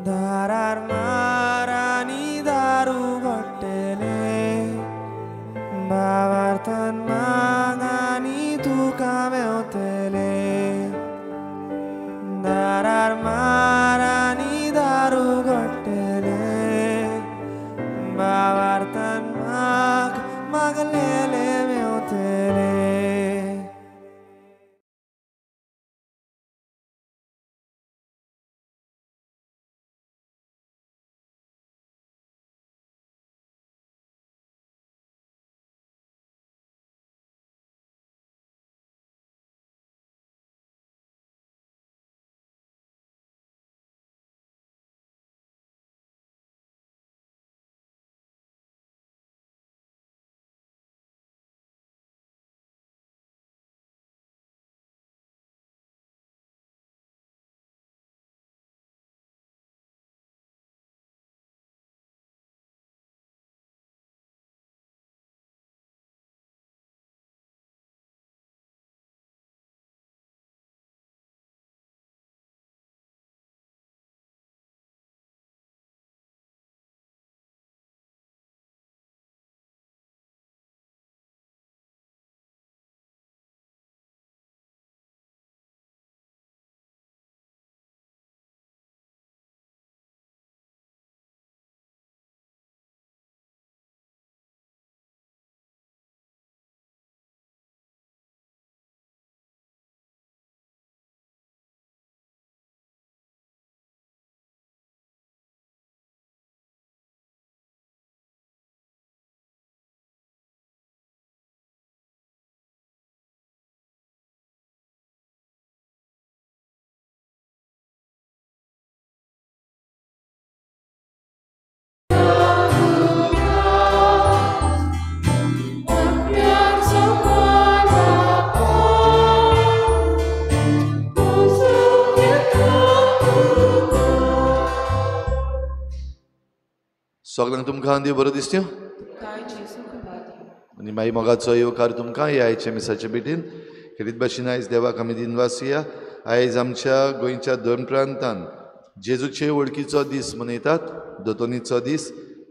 दारार मारानी दारू घोट्टेले भावार्थान मागानी तुका मेवतले दारार मारानी दारू घोट्टेले भावार्थान मागलेले मेवतले सगळ्यांक तुमकां देव बरो दिसत्यो आनी मागीर मोगाचो येवकार तुमकां ह्या आयच्या मिसाचे भेटीन खेरीत भाशेन आयज देवाक आमी दिनवास या आयज आमच्या गोंयच्या दोन प्रांतान जेजूचे वळखीचो दीस मनयतात दोतोनीचो दीस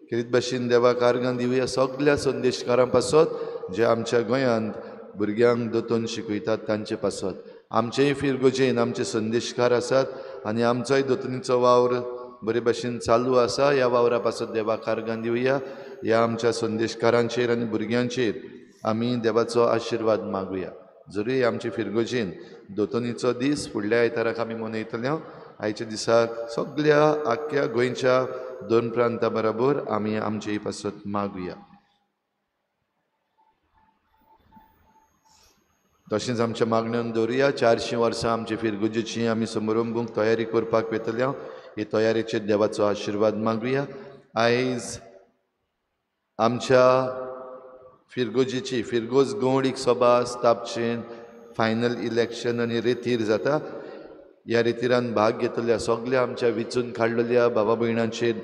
खेरीत भाशेन देवाक आर्गां दिवया सगळ्या संदेशकारां पासत जे आमच्या गोंयांत भुरग्यांक दोतोन शिकयतात तांचे पासत आमचेय फिरगोजेन आमचे संदेशकार आसात आनी आमचोय दोतोनीचो वावर बरे भाशेन चालू आसा ह्या वावरा पासत देवाक आर्गां दिवया ह्या आमच्या संदेशकारांचेर आनी भुरग्यांचेर आमी देवाचो आशिर्वाद मागुया जरूय आमचे फिरगोजेन दोतोनीचो दीस फुडल्या आयताराक आमी मनयतले आयच्या दिसाक सगळ्या आख्ख्या गोंयच्या दोन प्रांतां बरोबर आमी आमचे पासत मागुया तशेंच आमच्या मागण्यांत दवरुया 400 वर्सां आमचे फिरगोजेची आमी समारंभूक तयारी करपाक वेतले हे तयारेचेर देवाचो आशिर्वाद मागुया आयज आमच्या फिरगोजेची फिरगोज गवळीक सभा स्थापचेन फायनल इलेक्शन आनी रेतीर जाता ह्या रेतीरान भाग घेतल्या सगळ्या आमच्या वेंचून काडलेल्या भावा भयणांचेर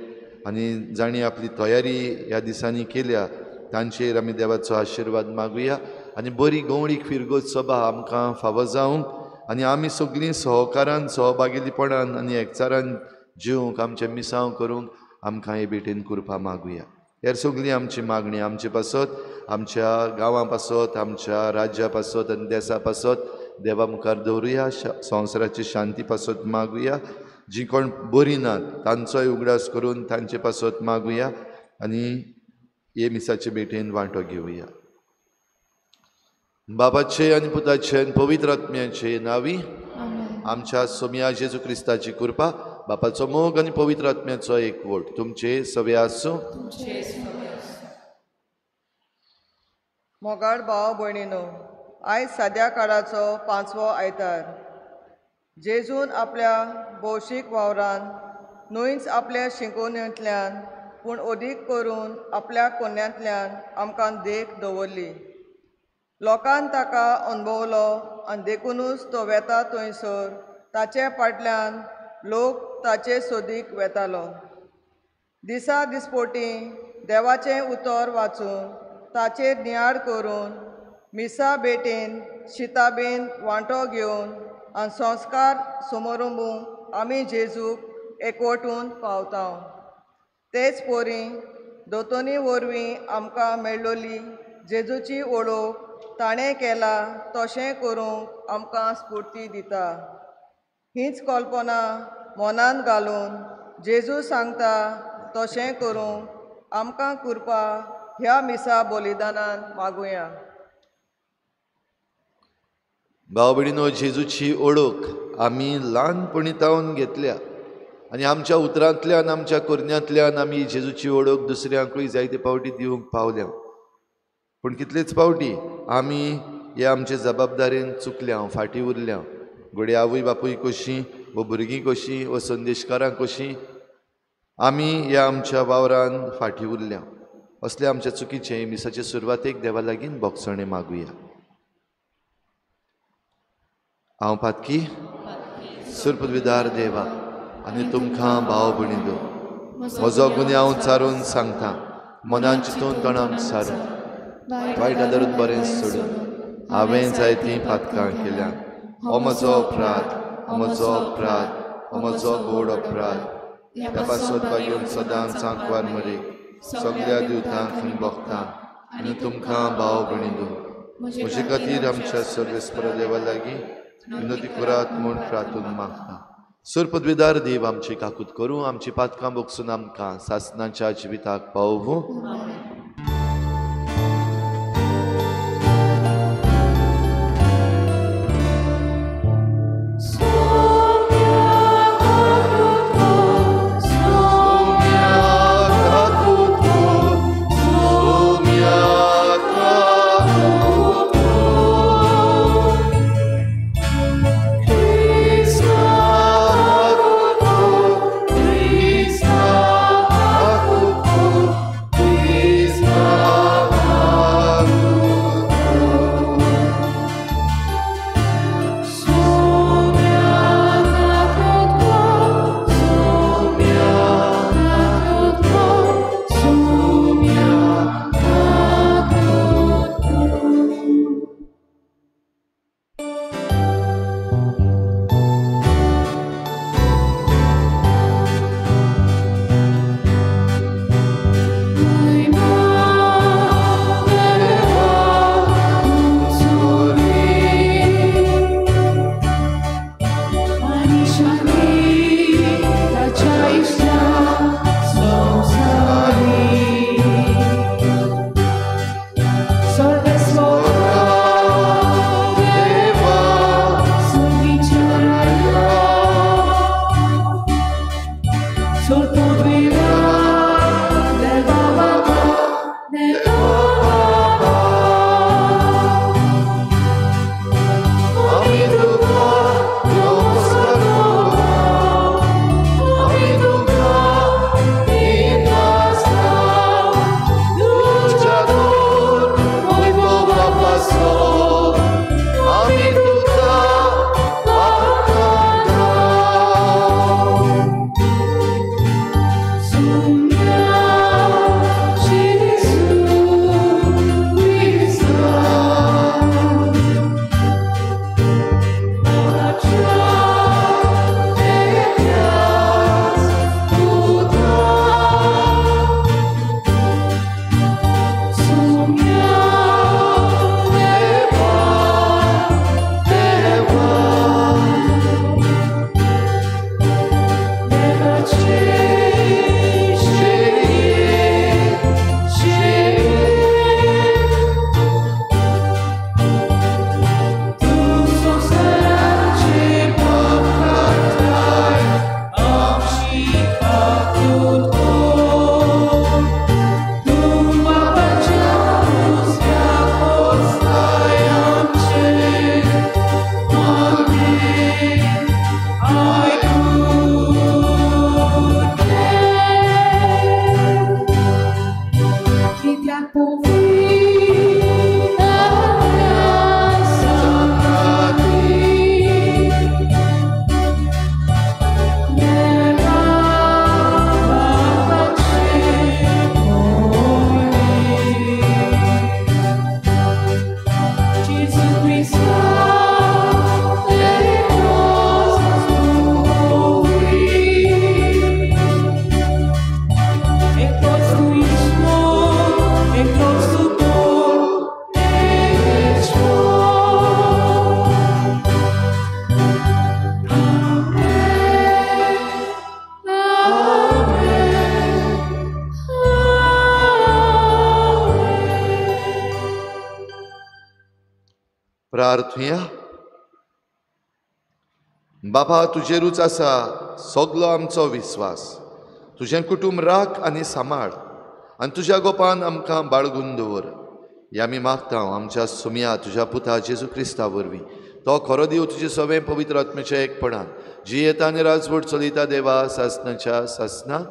आनी जाणी आपली तयारी ह्या दिसांनी केल्या तांचेर आमी देवाचो आशिर्वाद मागुया आनी बरी गवळीक फिरगोज सभा आमकां फावो जावंक आनी आमी सगळीं सहकारान सहभागिलीपणान आनी एकचारान जिवंक आमचे मिसांव करूंक आमकां हे भेटेन कृपा मागुया हेर सगळी आमची मागणी आमचे पासत आमच्या गांवां पासत आमच्या राज्या पासत आनी देशा पासत देवा मुखार दवरुया संवसाराची शांती पासत मागुया जी कोण बरी नात तांचोय उगडास करून तांचे पासत मागुया आनी हे मिसाचे भेटेन वांटो घेवया बापाचे आनी पुताचे आनी पवित्र आत्म्याचे नांवी आमच्या सोम्या जेजू क्रिस्ताची कृपा बापाचो मोग आनी पवित्र आत्म्याचो एकवट तुमचे सवे आसूं मोगाळ भाव भयणीनो आयज सद्या काळाचो 5वो आयतार जेजून आपल्या भौशीक वावरान न्हूयच आपल्या शिंकोण्यांतल्यान पूण अदीक करून आपल्या कोन्यांतल्यान आमकां देख दवरली लोकांन ताका अणभवलो आनी देखूनच तो वेता थंयसर ताचे फाटल्यान लोक ताचे सोदीक वेतालो दिसा दिसपोटी देवाचें उतर वाचून ताचेर नियाळ करून मिसा बेटेन शिताबेन वांटो घेवन आनी संस्कार समारंभूक आमी जेजूक एकवटून पावता. तेच पोरी दोतोनी वरवीं आमकां मेळ्ळोली जेजूची वळख ताणें केला तशें करूंक आमकां स्फूर्ती दिता. हीच कल्पना मनान घालून जेजू सांगता तशें करूंक आमकां कृपा ह्या मिसा बलिदानान मागुया. भाव भयणीनो, जेजूची ओळख आमी ल्हानपणीतावन घेतल्या आनी आमच्या उतरांतल्यान आमच्या करण्यांतल्यान आमी जेजूची ओळख दुसऱ्यांकूय जायते पावटी दिवंक पावल्या. पूण कितलेच पावटी आमी हे आमचे जबाबदारेन चुकल्या, फाटीं उरल्या. घोडे आवय बापूय कशीं, वो भुरगीं कशीं, वो संदेशकारां कशीं, आमी ह्या आमच्या वावरान फाटीं उरल्या. असले आमच्या चुकीचे मिसाचे सुरवातेक देवा लागीं बोगसणे मागुया. हांव पातकी सुरपदविदार देवा आनी तुमकां भाव भयणीनो, म्हजो गुन्यांव हांव चारून सांगता, मनान चिंतून तोंडान सारून वायट आदारून बरें सोडून हांवें जायतीं पातकां केल्यां. हो म्हजो अपराध, हो म्हजो अपराध, हो म्हजो गोड अपराध. ह्या पासोदपा घेवन सदांच सांकवार मरेक सगळ्या दिवतांक भोगता आनी तुमकां भाव भयणीनो, म्हजे खातीर आमच्या सर्वेस्पर देवा लागीं विनोदी करात म्हूण प्रार्थून मागता. सुरपदविदार देव, आमची काकूत करूं, आमची पातकां बोगसून आमकां सासणाच्या जिविताक पावूं. प्रार्थुया. बाबा, तुजेरूच आसा सगलो आमचो विस्वास. तुजें कुटुंब राख आनी सांबाळ आनी तुज्या गोपान आमकां बाळगून दवर. हे आमी मागता आमच्या सुम्या तुज्या पुता जेजू क्रिस्ता वरवीं. तो खरो देव तुजे सगळें पवित्र आत्म्याच्या एकपणान जी येता आनी राजवट चलयता देवा सासनाच्या सासना.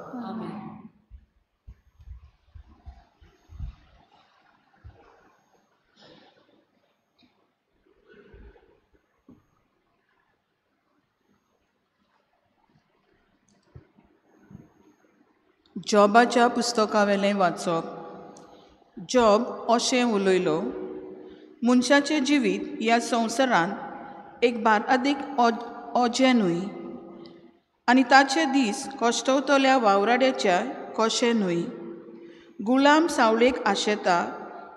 जॉबाच्या पुस्तकावेलें वाचप. जॉब अशें उलयलो, मनशाचें जिवीत ह्या संवसारांत एक बारादीक ओजें न्हय आनी ताचे दीस कश्टवतल्या वावराड्याच्या कशें न्हय. गुलाम सावळेक आशेता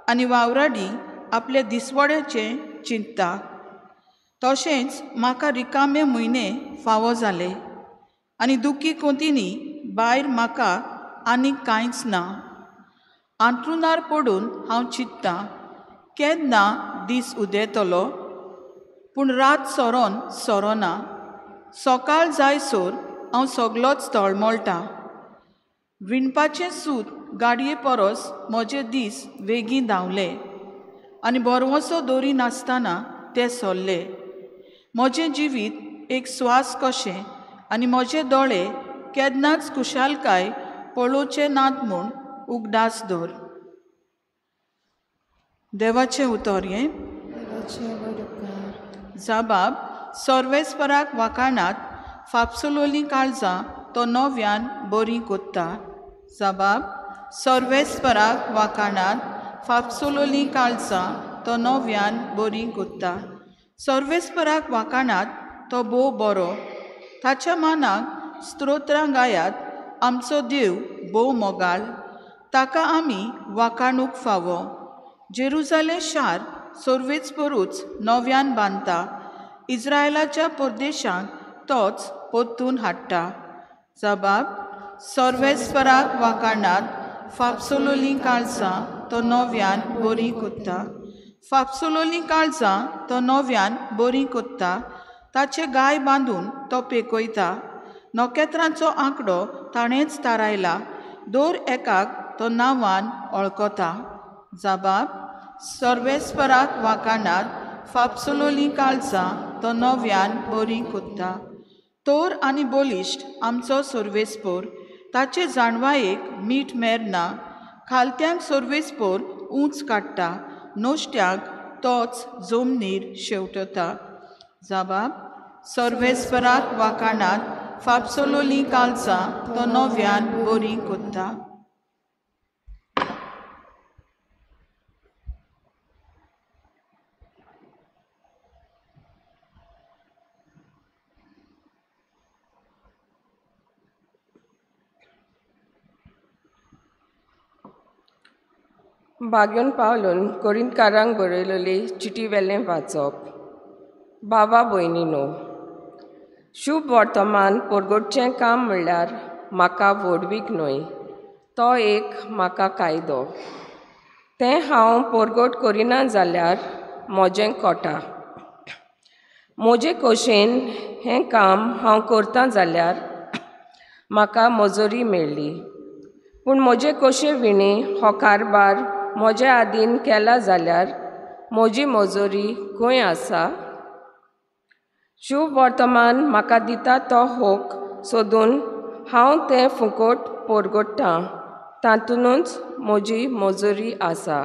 आनी वावराडी आपले दिसवड्याचें चिंतता. तशेंच म्हाका रिकामे म्हयने फावो जाले आनी दुखी कोंतिनी भायर म्हाका आनीक कांयच ना. अंथरुणार पडून हांव चिंत्तां केन्ना दीस उदेतलो, पूण रात सरोन सरोना. सकाळ जायसर हांव सगलोच तळमळटा. विणपाचें सूत गाडये परस म्हजे दीस वेगीं धांवले आनी बरवसो दोरी नासतना ते सरले. म्हजें जिवीत एक स्वास कशें आनी म्हजे दोळे केन्नाच खुशालकाय पळोवचे नात म्हूण उगडास दवर. देवाचें उतर हें. जबाब. सर्वेस्पराक वाखाणात फापसलोलीं काळजां तो नव्यान बरीं कोत्ता. जबाब. सर्वेस्पराक वाखाणात फापसलोलीं काळजां तो नव्यान बरीं कोत्ता. सर्वेस्पराक वाखाणात तो भोव बरो. ताच्या मानाक स्तोत्रां गायात. आमचो देव भोव मोगाळ, ताका आमी वाखाणूंक फावो. जेरुजालेम शार सर्वेस्परूच नव्यान बांदता. इस्रायलाच्या परदेशांक तोच परतून हाडटा. जबाब. सर्वेस्पराक वाखाणात फापसलोलीं काळजां तो नव्यान बरीं कोत्ता. फापसलोलीं काळजां तो नव्यान बरीं कोत्ता. ताचे गाय बांदून तो पेकयता. नोकेत्रांचो आंकडो ताणेंच थारायला. दर एकाक तो नांवान वळखता. जबाब. सर्वेस्पराक वाखाणात फापसलोलीं काळजां तो नव्यान बरीं कोत्ता. तोर आनी बलिश्ट आमचो सर्वेस्पोर, ताचे जाणवायेक मीठ मेरना. खालत्यांक सर्वेस्पोर उंच काडटा, नोश्ट्यांक तोच जमनीर शेवटता. जबाब. सर्वेस्पराक वाखाणात फापसलोलीं काळजां तो नव्यान बरीं कोत्ता. बागेवन पावलून कोरिंतकारांक बरयलेली चिटी वेलें वाचप. बाबा भयणीनो, शुभ वर्तमान परगटचें काम म्हणल्यार म्हाका व्हडवीक न्हय, तो एक म्हाका कायदो. तें हांव परगट करिना जाल्यार म्हजें कोटा. म्हजे खोशेन हें काम हांव करतां जाल्यार म्हाका मजुरी मेळ्ळी. पूण म्हजे खोशे विणी हो कारबार म्हज्या आदीन केला जाल्यार म्हजी मजुरी खंय आसा? शुभ वर्तमान म्हाका दिता तो होक सोदून हांव तें फुकट परगट्टां, तातूंतच म्हजी मजुरी आसा.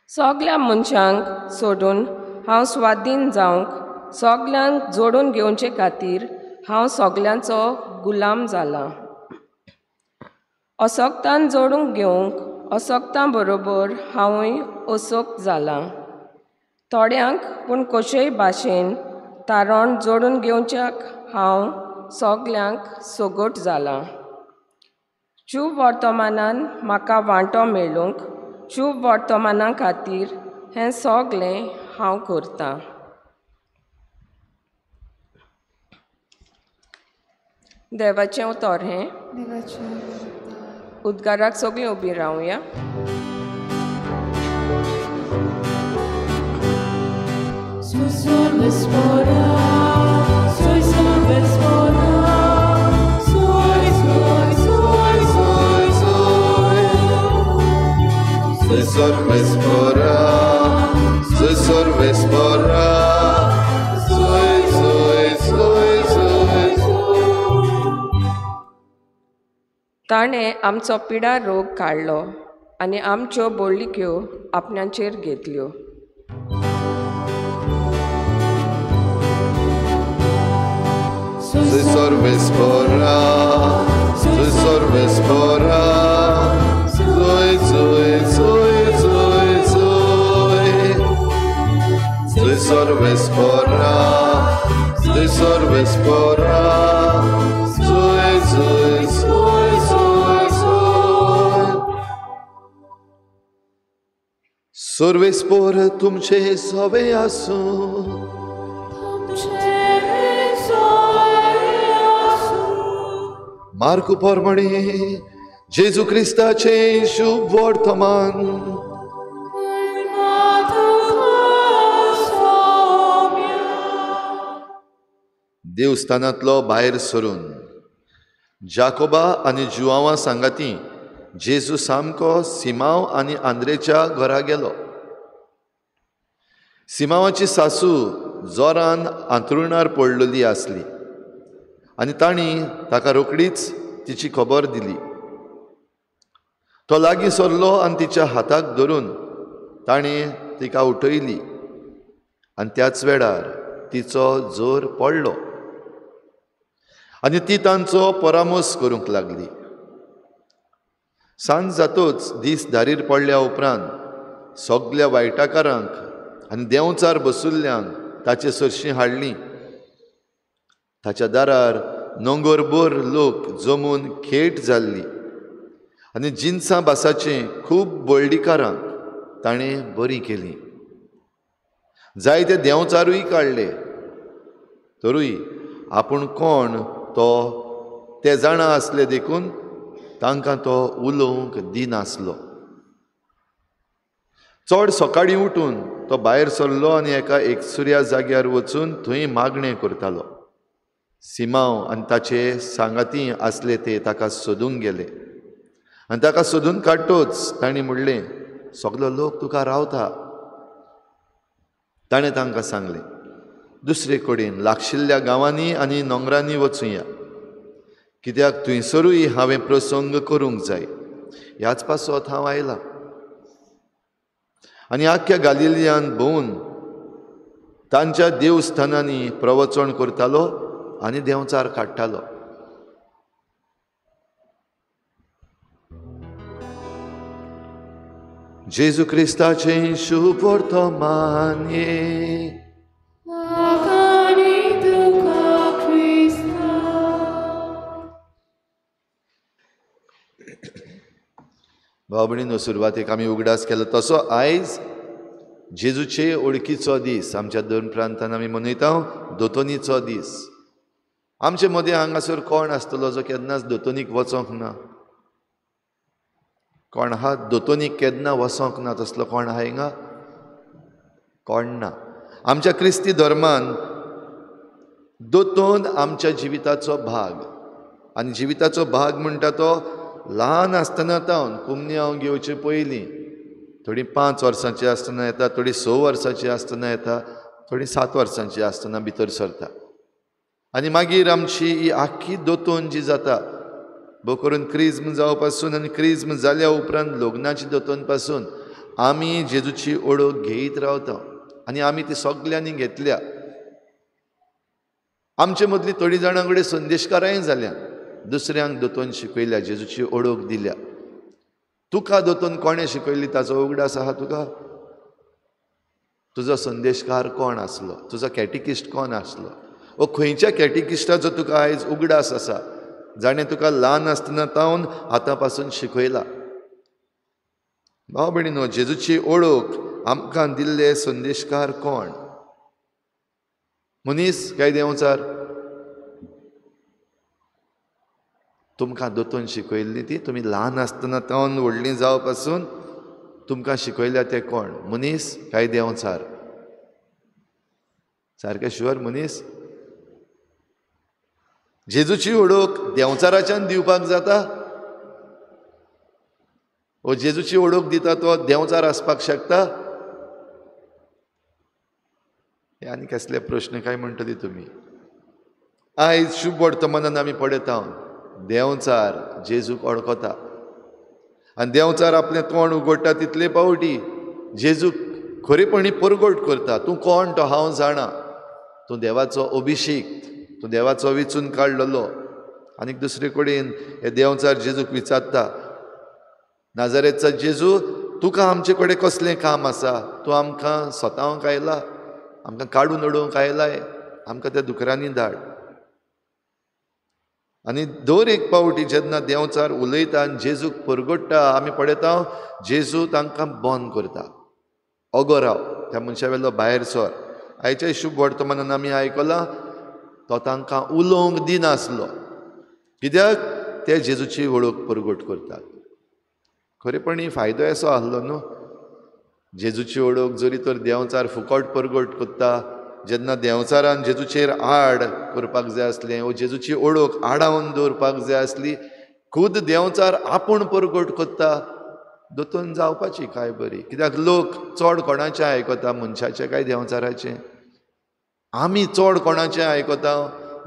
सगल्या मनशांक सोडून हांव स्वाधीन जावंक, सगल्यांक जोडून घेवचे खातीर हांव सगल्यांचो गुलाम जालां. असोक्तान जोडूंक घेवंक असोक्तां बरोबर हांवूय असोक जालां. थोड्यांक पूण कशेय भाशेन तारण जोडून घेवच्याक हांव सगल्यांक सोगोट जालां. शुभ वर्तमानान म्हाका वांटो मेळूंक, शुभ वर्तमाना खातीर हें सगलें हांव करतां. देवाचें उतर हें. उद्गाराक सगळीं उबीं रावया. sorvespora, sui sorvespora, sui. ताणें आमचो पिडा रोग काडलो आनी आमच्यो बोडलिक्यो आपणाचेर घेतल्यो. Sui sorvespora, sui sorvespora, sui. Sui sorvespora, sui sorvespora, sui. Sorvespor तुमचे सवे आसूं, मार्क पोरमणे जेजू क्रिस्ताचे शुभ वर्तमान. देवस्थानांतलो भायर सरून जाकोबा आनी जुआंवा सांगाती जेजू सामको सिमांव आनी आंद्रेच्या घरा गेलो. सिमांवाची सासू जोरान आंथरुणार पडलेली आसली आनी तांणी ताका रोखडीच तिची खबर दिली. तो लागीं सरलो आनी तिच्या हाताक धरून ताणें तिका उठयली आनी त्याच वेळार तिचो जोर पडलो आनी ती तांचो परामोस करूंक लागली. सांज जातूच दीस धारीर पडल्या उपरांत सगल्या वायटाकारांक आनी देंवचार बसुल्ल्यांक ताचे सरशीं हाडलीं. ताच्या दारार नोंगरभर लोक जमून खेट जाल्ली आनी जिन्सां बासाचीं खूब बोळडीकारांक ताणें बरीं केलीं. जायते देंवचारूय काडले, तरूय आपूण कोण तो ते जाणा आसले देखून तांकां तो उलोवंक दिनासलो. चड सकाळीं उठून तो भायर सरलो आनी एका एकसुऱ्या जाग्यार वचून थंय मागणें करतालो. सिमांव आनी ताचे सांगाती आसले ते ताका सोदूंक गेले आनी ताका सोदून काडटोच तांणी म्हणलें, सगलो लोक तुका रावता. ताणें तांकां सांगलें, दुसरे कडेन लागशिल्ल्या गांवांनी आनी नोंगरांनी वचुया, कित्याक थंयसरूय हांवें प्रसंग करूंक जाय. ह्याच पासत हांव आयलां. आनी आख्ख्या गालिलियांत भोंवून तांच्या देवस्थानांनी प्रवचन करतालो आनी देंवचार काडटालो. जेजू क्रिस्ताचें शुभ वर्तमान. भाव भयणीनो, सुरवातेक आमी उगडास केलो तसो आयज जेजूचे ओळखीचो दीस आमच्या दोन प्रांतांत आमी मनयता दोतोनीचो दीस. आमचे मदीं हांगासर कोण आसतलो जो केन्नाच दोतोनीक वचोंक ना? कोण आहा दोतोनीक केन्ना वचोंक ना? तसलो कोण आहा हिंगा? कोण ना. आमच्या क्रिस्ती धर्मान दोतोन आमच्या जिविताचो भाग, आनी जिविताचो भाग म्हणटा तो ल्हान आसतना तावन कुमन्याव घेवचे पयलीं थोडीं 5 वर्सांची आसतना येता, थोडीं 6 वर्सांची आसतना येता, थोडीं 7 वर्सांची आसतना भितर सरता. आनी मागीर आमची ही आख्खी दोतोन जी जाता, भोव करून क्रिज्म जावं पासून आनी क्रिज्म जाल्या उपरांत लग्नाची दोतोन पासून आमी जेजूची ओळख घेयत रावता आनी आमी ती सगल्यांनी घेतल्या. आमचे मदली थोडीं जाणां कडेन संदेशकाराय जाल्या, दुसऱ्यांक दोतोन शिकयल्या, जेजूची ओळख दिल्या. तुका दोतोन कोणें शिकयली ताचो उगडास आहा तुका? तुजो संदेशकार कोण आसलो? तुजो कॅटिकिस्ट कोण आसलो? वो खंयच्या कॅटिकिस्टाचो तुका आयज उगडास आसा, जाणें तुका ल्हान आसतना तावन आतां पासून शिकयला? भाव भयणीनो, जेजूची ओळख आमकां दिल्ले संदेशकार कोण? मनीस काय देंवचार? तुमकां दोतोन शिकयल्ली ती तुमी ल्हान आसतना तावन व्हडलीं जावं पासून तुमकां शिकयल्या ते कोण? मनीस काय देंवचार? सारकें शुअर मनीस? जेजूची ओळख देंवचाराच्यान दिवपाक जाता? वो जेजूची ओळख दिता तो देंवचार आसपाक शकता? हे आनी कसले प्रश्न काय म्हणटली तुमी? आयज शुभ वर्तमानान आमी पळयता देंवचार जेजूक वळखता आनी देंवचार आपलें तोंड उगडटा तितले पावटी जेजूक खरेपणी परगट करता. तूं कोण तो हांव जाणा. तूं देवाचो अभिषेक, तूं देवाचो वेंचून काडलेलो. आनीक दुसरे कडेन हे देंवचार जेजूक विचारता, नाजारेतचो जेजू, तुका आमचे कडेन कसलें काम आसा? तूं आमकां स्वताक आयला, आमकां काडून उडोवंक आयलाय, आमकां त्या दुकरांनी धाड. आनी दर एक पावटी जेन्ना देंवचार उलयता आनी जेजूक परगट्टा आमी पळयता जेजू तांकां बंद करता. ओगो राव, त्या मनशा वेलो भायर सर. आयच्या शुभ वर्तमानान आमी आयकलां तो तांकां उलोवंक दिनासलो. कित्याक? ते जेजूची वळख परगट करतात. खरेपणी फायदो असो आहलो न्हू. जेजूची ओळख जरी तर देंवचार फुकट परगट करता, जेन्ना देंवचारान जेजूचेर आड करपाक जाय आसलें वो जेजूची ओळख आडावन दवरपाक जाय आसली, खुद देंवचार आपूण परगट करता, दोतोन जावपाची काय बरी. कित्याक लोक चड कोणाचें आयकता, मनशाचें काय देंवचाराचें? आमी चड कोणाचें आयकता,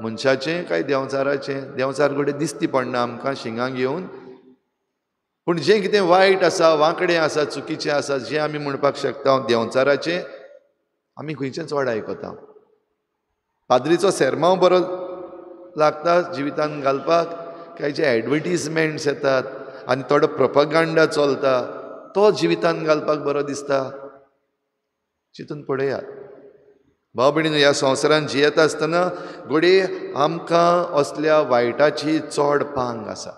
मनशाचें काय देंवचाराचें? देंवचार कडेन दिसती पडना आमकां शिंगांक येवन. पूण जें कितें वायट आसा, वांकडें आसा, चुकीचें आसा, जें आमी म्हणपाक शकता देंवचाराचें, आमी खंयचें चड आयकता. पाद्रीचो सेर्मांव बरो लागता जिवितान घालपाक, काय जे एडवर्टिजमेंट्स येतात आनी थोडो प्रोपगंडा चलता तो जिवितान घालपाक बरो दिसता? चिंतून पळयात. भाव भयणीनो, ह्या संवसारान जियेता आसतना घोडये आमकां असल्या वायटाची चड पांग आसा.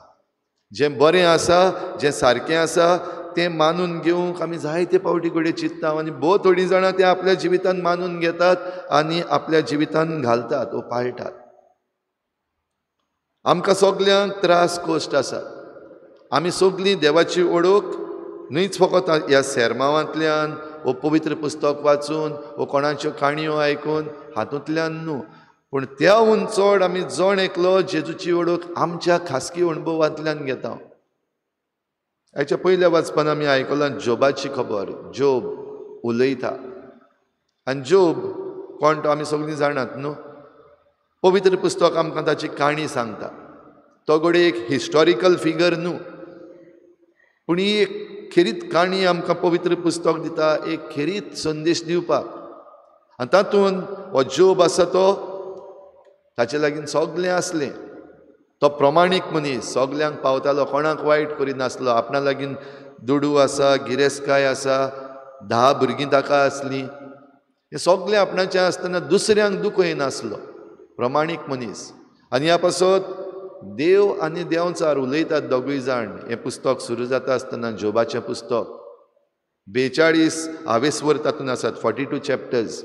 जें बरें आसा, जें सारकें आसा तें मानून घेवंक आमी जायते पावटी घोडये चिंतता आनी भोव थोडीं जाणां तें आपल्या जिवितान मानून घेतात आनी आपल्या जिवितान घालतात वा पाळटात. आमकां सगल्यांक त्रास कश्ट आसात. आमी सगळीं देवाची ओळख न्हयच फकत ह्या सेर्मांवांतल्यान वो पवित्र पुस्तक वाचून वो कोणाच्यो काणयो आयकून हातूंतल्यान न्हू, पूण त्याहून चड आमी जण एकलो जेजूची ओळख आमच्या खासगी अणभवांतल्यान घेता. हाच्या पयल्या वाचपान आमी आयकलां जोबाची खबर. जोब उलयता आनी जोब कोण तो आमी सगळीं जाणात न्हू. पवित्र पुस्तक आमकां ताची काणी सांगता. तो घोडये एक हिस्टॉरिकल फिगर न्हू, पूण ही एक खेरीत काणी आमकां पवित्र पुस्तक दिता, एक खेरीत संदेश दिवपाक. आनी तातूंत हो जोब आसा तो ताचे लागीं सगलें आसलें. तो प्रमाणीक मनीस, सगल्यांक पावतालो, कोणाक वायट करिनासलो. आपणा लागीं दुडू आसा, गिरेस्काय आसा, 10 भुरगीं ताका आसलीं. हें सगलें आपणाचें आसतना दुसऱ्यांक दुखय नासलो. प्रमाणीक मनीस. आनी ह्या पासत देव आनी देंवचार उलयतात दोगूय जाण. हें पुस्तक सुरू जाता आसतना जोबाचें पुस्तक 42 हावेसवर तातूंत आसात, 42 चॅप्टर्स.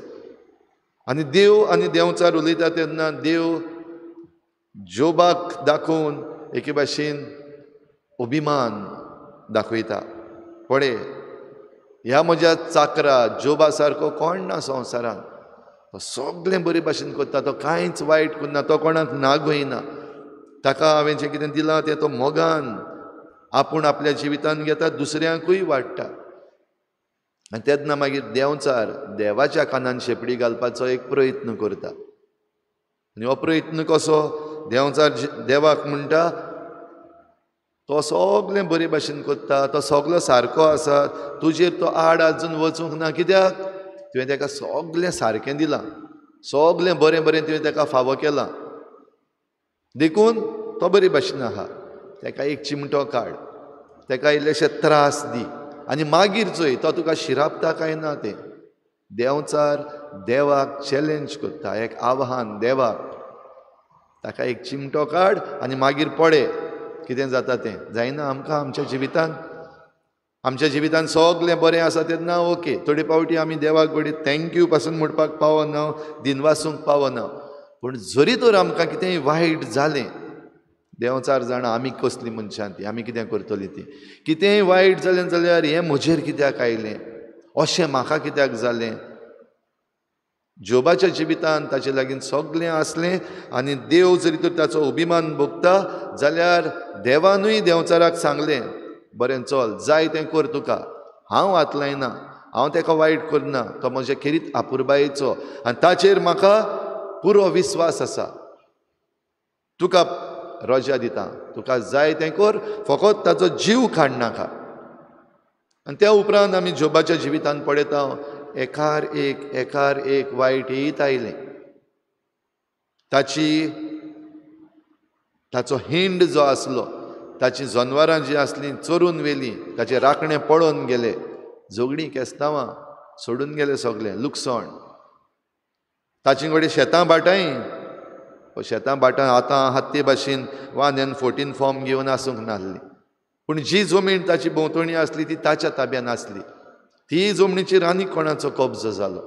आनी देव आनी देंवचार उलयता तेन्ना देव जोबाक दाखोवन एके भाशेन अभिमान दाखयता. पळय, ह्या म्हज्या चाकरा जोबा सारको कोण ना संवसारान. तो सगळें बरे भाशेन करता, तो कांयच वायट करना, तो कोणाक नागयना. ताका हांवें जें कितें दिलां तें तो मोगान आपूण आपल्या जिवितान घेता, दुसऱ्यांकूय वाडटा. आनी तेन्ना मागीर देंवचार देवाच्या कानान शेपडी घालपाचो एक प्रयत्न करता. आनी हो प्रयत्न कसो? देंवचार देवाक म्हणटा तो सगलें बरे भाशेन करता, तो सगलो सारको आसा, तुजेर तो आड आजून वचूंक ना. कित्याक? तुवें ताका सगलें सारकें दिलां, सगलें बरें बरें तुवें ताका फावो केलां, देखून तो बरे भाशेन आहा. ताका एक चिमटो काड, ताका इल्लेशे त्रास दी आनी मागीर चोय तो तुका शिरापता काय ना. तें देंवचार देवाक चॅलेंज करता, एक आव्हान देवाक. ताका एक चिमटो काड आनी मागीर पळय कितें जाता तें. जायना आमकां आमच्या जिवितान सगलें बरें आसा तेन्ना ओके. थोडे पावटी आमी देवाक बडी थँक्यू पासून म्हणपाक पावना, दिनवासूंक पावना. पूण जरी तर आमकां कितेंय वायट जालें, देंवचार जाणा आमी कसलीं मनशां तीं, आमी कितें करतलीं तीं. कितेंय वायट जालें जाल्यार हें म्हजेर कित्याक आयलें, अशें म्हाका कित्याक जालें. जोबाच्या जिवितान ताचे लागीं सगलें आसलें आनी देव जरी तर ताचो अभिमान भोगता जाल्यार देवानूय देंवचाराक सांगलें बरें चल जाय तें कर तुका, हांव हात लायना, हांव ताका वायट करना, तो म्हज्या खेरीत आपुरबायेचो आनी ताचेर म्हाका पुरो विस्वास आसा. तुका रजा दिता, तुका जाय तें कर, फकत ताचो जीव काडनाका. आनी त्या उपरांत आमी जोबाच्या जिवितांत पळयता एकार एक वायट येयत आयलें. ताचो हिंड जो आसलो, ताची जनावरां जी आसलीं चोरून व्हेलीं, ताचें राखणें पळोवन गेले, जोगणीं केस्तांवां सोडून गेले, सगळें लुकसण. ताची कडेन शेतां बाटाय, शेतां बाटां आतां हत्ते भाशेन 1 and 14 फॉर्म घेवन आसूंक नासलीं, पूण जी जमीन ताची भोंवतणी आसली ती ताच्या ताब्यान आसली. ती जमनीचेर आनीक कोणाचो कब्जो जालो.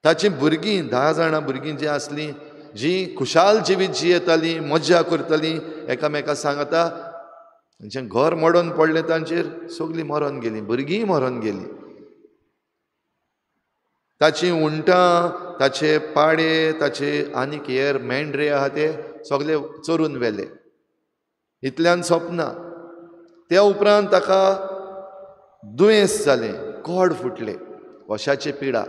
ताची भुरगीं 10 जाणां भुरगीं जीं आसलीं, जीं खुशाल जिवीत जियेतालीं, मज्जा करतालीं, एकामेका सांगता, जें घर मोडोन पडलें तांचेर सगळीं मरोन गेलीं, भुरगीं मरोन गेलीं. ताचीं उंटां, ताचे पाडे, ताचे आनीक हेर मेंढरे आहा ते सगळे चोरून व्हेले. इतल्यान सोंपना, त्या उपरांत ताका दुयेंस जालें, कोड फुटले, वशाची पिडा.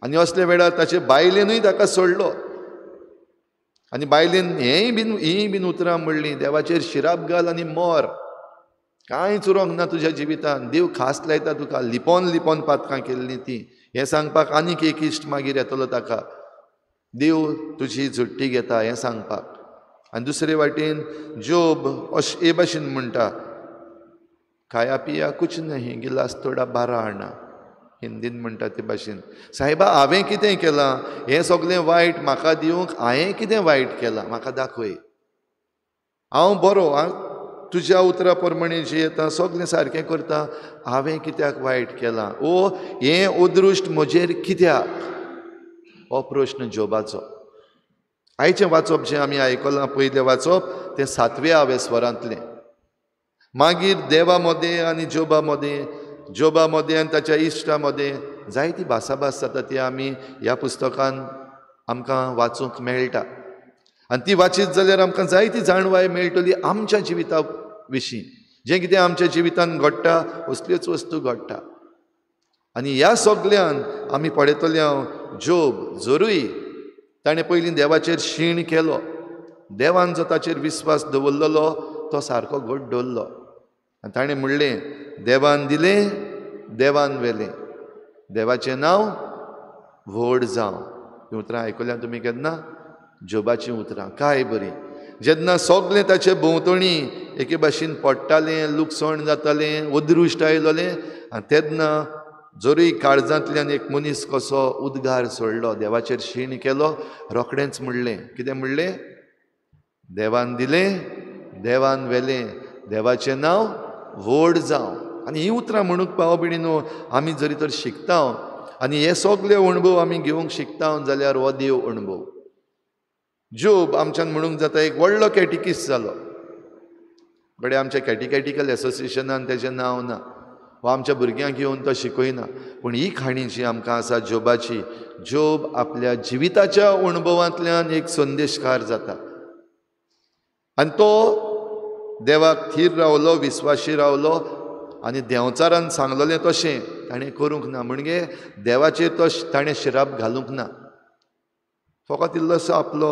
आनी असले वेळार ताचे बायलेनूय ताका सोडलो. आनी बायलेन हींय बीन उतरां म्हणलीं, देवाचेर शिराप घाल आनी मोर, कांयच उरोंक ना तुज्या जिवितान, देव खास लायता तुका. लिपोन पातकां केल्लीं तीं, हें सांगपाक आनीक एक इश्ट मागीर येतलो ताका, देव तुजी झुट्टी घेता हें सांगपाक. आनी दुसरे वाटेन जोब हे भाशेन म्हणटा, खाया पिया कुछ नहीं, गिलास थोडा 12 आणा, हिंदीन म्हणटा ते भाशेन. सायबा हांवें कितें केलां, हें सगळें वायट म्हाका दिवंक हांवें कितें वायट केलां, म्हाका दाखय. हांव बरो, तुज्या उतरा प्रमाणे जियेता, सगळें सारकें करता, हांवें कित्याक वायट केलां, ओ हें अदृश्ट म्हजेर कित्याक, हो प्रश्न जोबाचो. आयचें वाचप जें आमी आयकलां, पयलें वाचप तें 7व्या स्वरांतलें. मागीर देवा मदें आनी जोबा मदें आनी ताच्या इश्टा मदें जायती भासाभास जाता, ती आमी ह्या पुस्तकान आमकां वाचूंक मेळटा. आनी ती वाचीत जाल्यार आमकां जायती जाणवाय मेळटली आमच्या जिविता विशीं. जें कितें आमच्या जिवितान घडटा, असल्योच वस्तू घडटा. आनी ह्या सगळ्यान आमी पळयतले हांव, जोब जरूय ताणें पयलीं देवाचेर शीण केलो, देवान जो ताचेर विस्वास दवरलेलो तो सारको घट दवरलो. आनी ताणें म्हणलें, देवान दिलें, देवान व्हेलें, देवाचें नांव व्हड जावं. हीं उतरां आयकल्यां तुमी केन्ना? जोबाचीं उतरां काय बरीं. जेन्ना सगळें ताचे भोंवतणी एके भाशेन पडटालें, लुकसण जातालें, अदृश्ट आयलोलें, आनी तेन्ना जरूय काळजांतल्यान एक मनीस कसो उद्गार सोडलो, देवाचेर शीण केलो, रोखडेंच म्हणलें, कितें म्हणलें? देवान दिलें, देवान व्हेलें, देवाचें नांव व्हड जावं. आनी हीं उतरां म्हणूंक भाव भयणीनो, आमी जरी तर शिकता आनी हे सगळे अणभव आमी घेवंक शिकता जाल्यार हो देव अणभव. जोब आमच्यान म्हणूंक जाता एक व्हडलो कॅटिकिस्ट जालो, बडे आमच्या कॅटिकॅटिकल एसोसिएशनान तेजें नांव ना, वा आमच्या भुरग्यांक येवन तो शिकयना. पूण ही खाणी जी आमकां आसा जोबाची, जोब आपल्या जिविताच्या अणभवांतल्यान एक संदेशकार जाता. आनी तो देवाक थीर रावलो, विस्वाशी रावलो, आनी देंवचारान सांगलोलें तशें ताणें करूंक ना. म्हणजे देवाचेर तो ताणें शिराप घालूंक ना. फकत इल्लोसो आपलो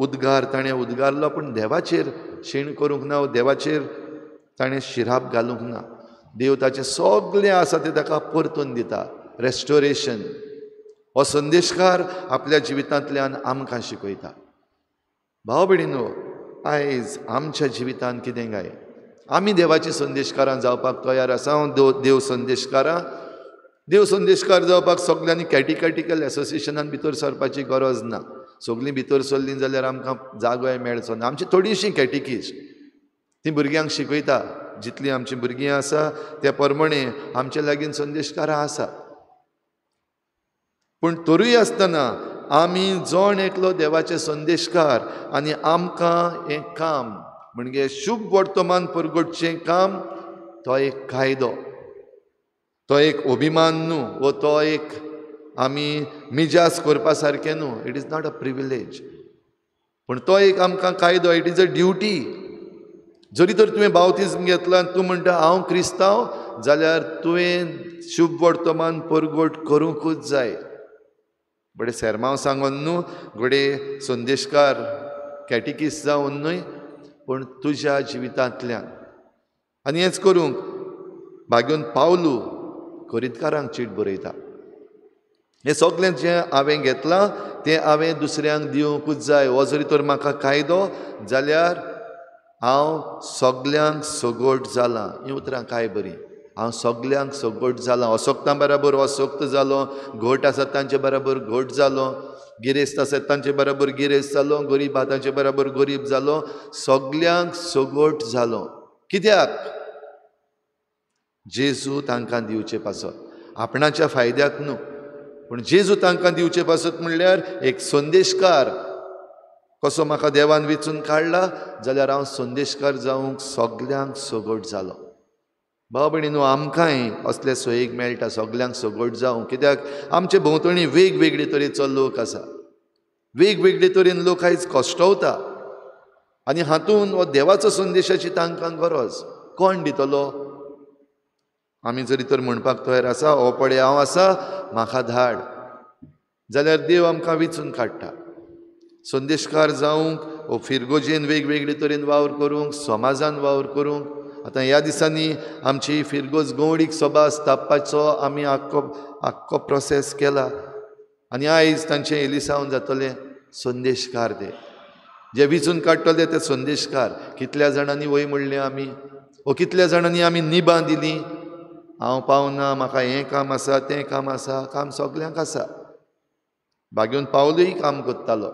उद्गार ताणें उद्गारलो, पूण देवाचेर शीण करूंक ना, देवाचेर ताणें शिराप घालूंक ना. देव ताचें सगळें आसा तें ताका परतून दिता, रेस्टोरेशन. हो संदेशकार आपल्या जिवितांतल्यान आमकां शिकयता. भाव भयणीनो, आयज आमच्या जिवितांत कितें गाय, आमी देवाची संदेशकारां जावपाक तयार आसा. देव संदेशकार जावपाक सगळ्यांनी कॅटिकॅटिकल एसोसिएशनान भितर सरपाची गरज ना. सगळीं भितर सरलीं जाल्यार आमकां जागोय मेळचो ना. आमची थोडीशीं कॅटिकिस्ट तीं भुरग्यांक शिकयता. जितलीं आमचीं भुरगीं आसा त्या प्रमाणे आमचे लागीं संदेशकारां आसा. पूण तरूय आसतना आमी जण एकलो देवाचे संदेशकार, आनी आमकां हें काम म्हणजे शुभ वर्तमान परगटचें काम, तो एक कायदो, तो एक अभिमान न्हू, वो तो एक आमी मिजास करपा सारकें न्हू. It is not a privilege, पूण तो एक आमकां कायदो, इट इज अ ड्युटी. जरी तर तुवें बावतिजम घेतला आनी तूं म्हणटा हांव क्रिस्तांव, जाल्यार तुवें शुभ वर्तमान परगट करूंकूच जाय. बडे सेरमांव सांगून न्हू, घोडे संदेशकार कॅटिकिस्ट जावन न्हय, पूण तुज्या जिवितांतल्यान. आनी हेंच करूंक भाग्योन पावलू कोरिंतकारांक चीट बरयता. हें सगळें जें हांवें घेतलां तें हांवें दुसऱ्यांक दिवंकूच जाय. हो जरी तर म्हाका कायदो, जाल्यार हांव सगल्यांक सगोट जालां. हीं उतरां काय बरीं. हांव सगल्यांक सगोट जालां. अशोक्तां बराबर अशोक्त जालो, घोट आसात तांचे बराबर घोट जालो, गिरेस्त आसात तांचे बराबर गिरेस्त जालो, गरीब आहा तांचे बराबर गरीब जालो, सगल्यांक सगोट जालो. कित्याक? जेजू तांकां दिवचे पासत. आपणाच्या फायद्याक न्हू, पूण जेजू तांकां दिवचे पासत. म्हणल्यार एक संदेशकार कसो म्हाका देवान वेंचून काडला, जाल्यार हांव संदेशकार जावंक सगल्यांक सगोट जालो. भाव भयणीनो, आमकांय असले सोयेक मेळटा सगल्यांक सगोट जावं. कित्याक आमचे भोंवतणी वेगवेगळे तरेचो लोक आसा, वेगवेगळे तरेन लोक आयज कश्टवता, आनी हातूंत हो देवाचो संदेशाची तांकां गरज. कोण दितलो? आमी जरी तर म्हणपाक तयार आसा, हो पळय हांव आसा, म्हाका धाड, जाल्यार देव आमकां वेंचून काडटा. संदेशकार जावंक, हो फिरगोजेन वेगवेगळे तरेन वावर करूंक, समाजान वावर करूंक. आतां ह्या दिसांनी आमची फिरगोज गवडीक सभा स्थापपाचो आमी आख्खो प्रोसेस केला. आनी आयज तांचें एलिसावन जातलें संदेशकार. जे वेंचून काडटले ते संदेशकार. कितल्या जाणांनी वय म्हणलें आमी, वो कितल्या जाणांनी आमी निबां दिलीं. हांव पावना, म्हाका हें काम आसा, तें काम आसा. काम सगल्यांक आसा. भाग्योन पावलूय काम करतालो.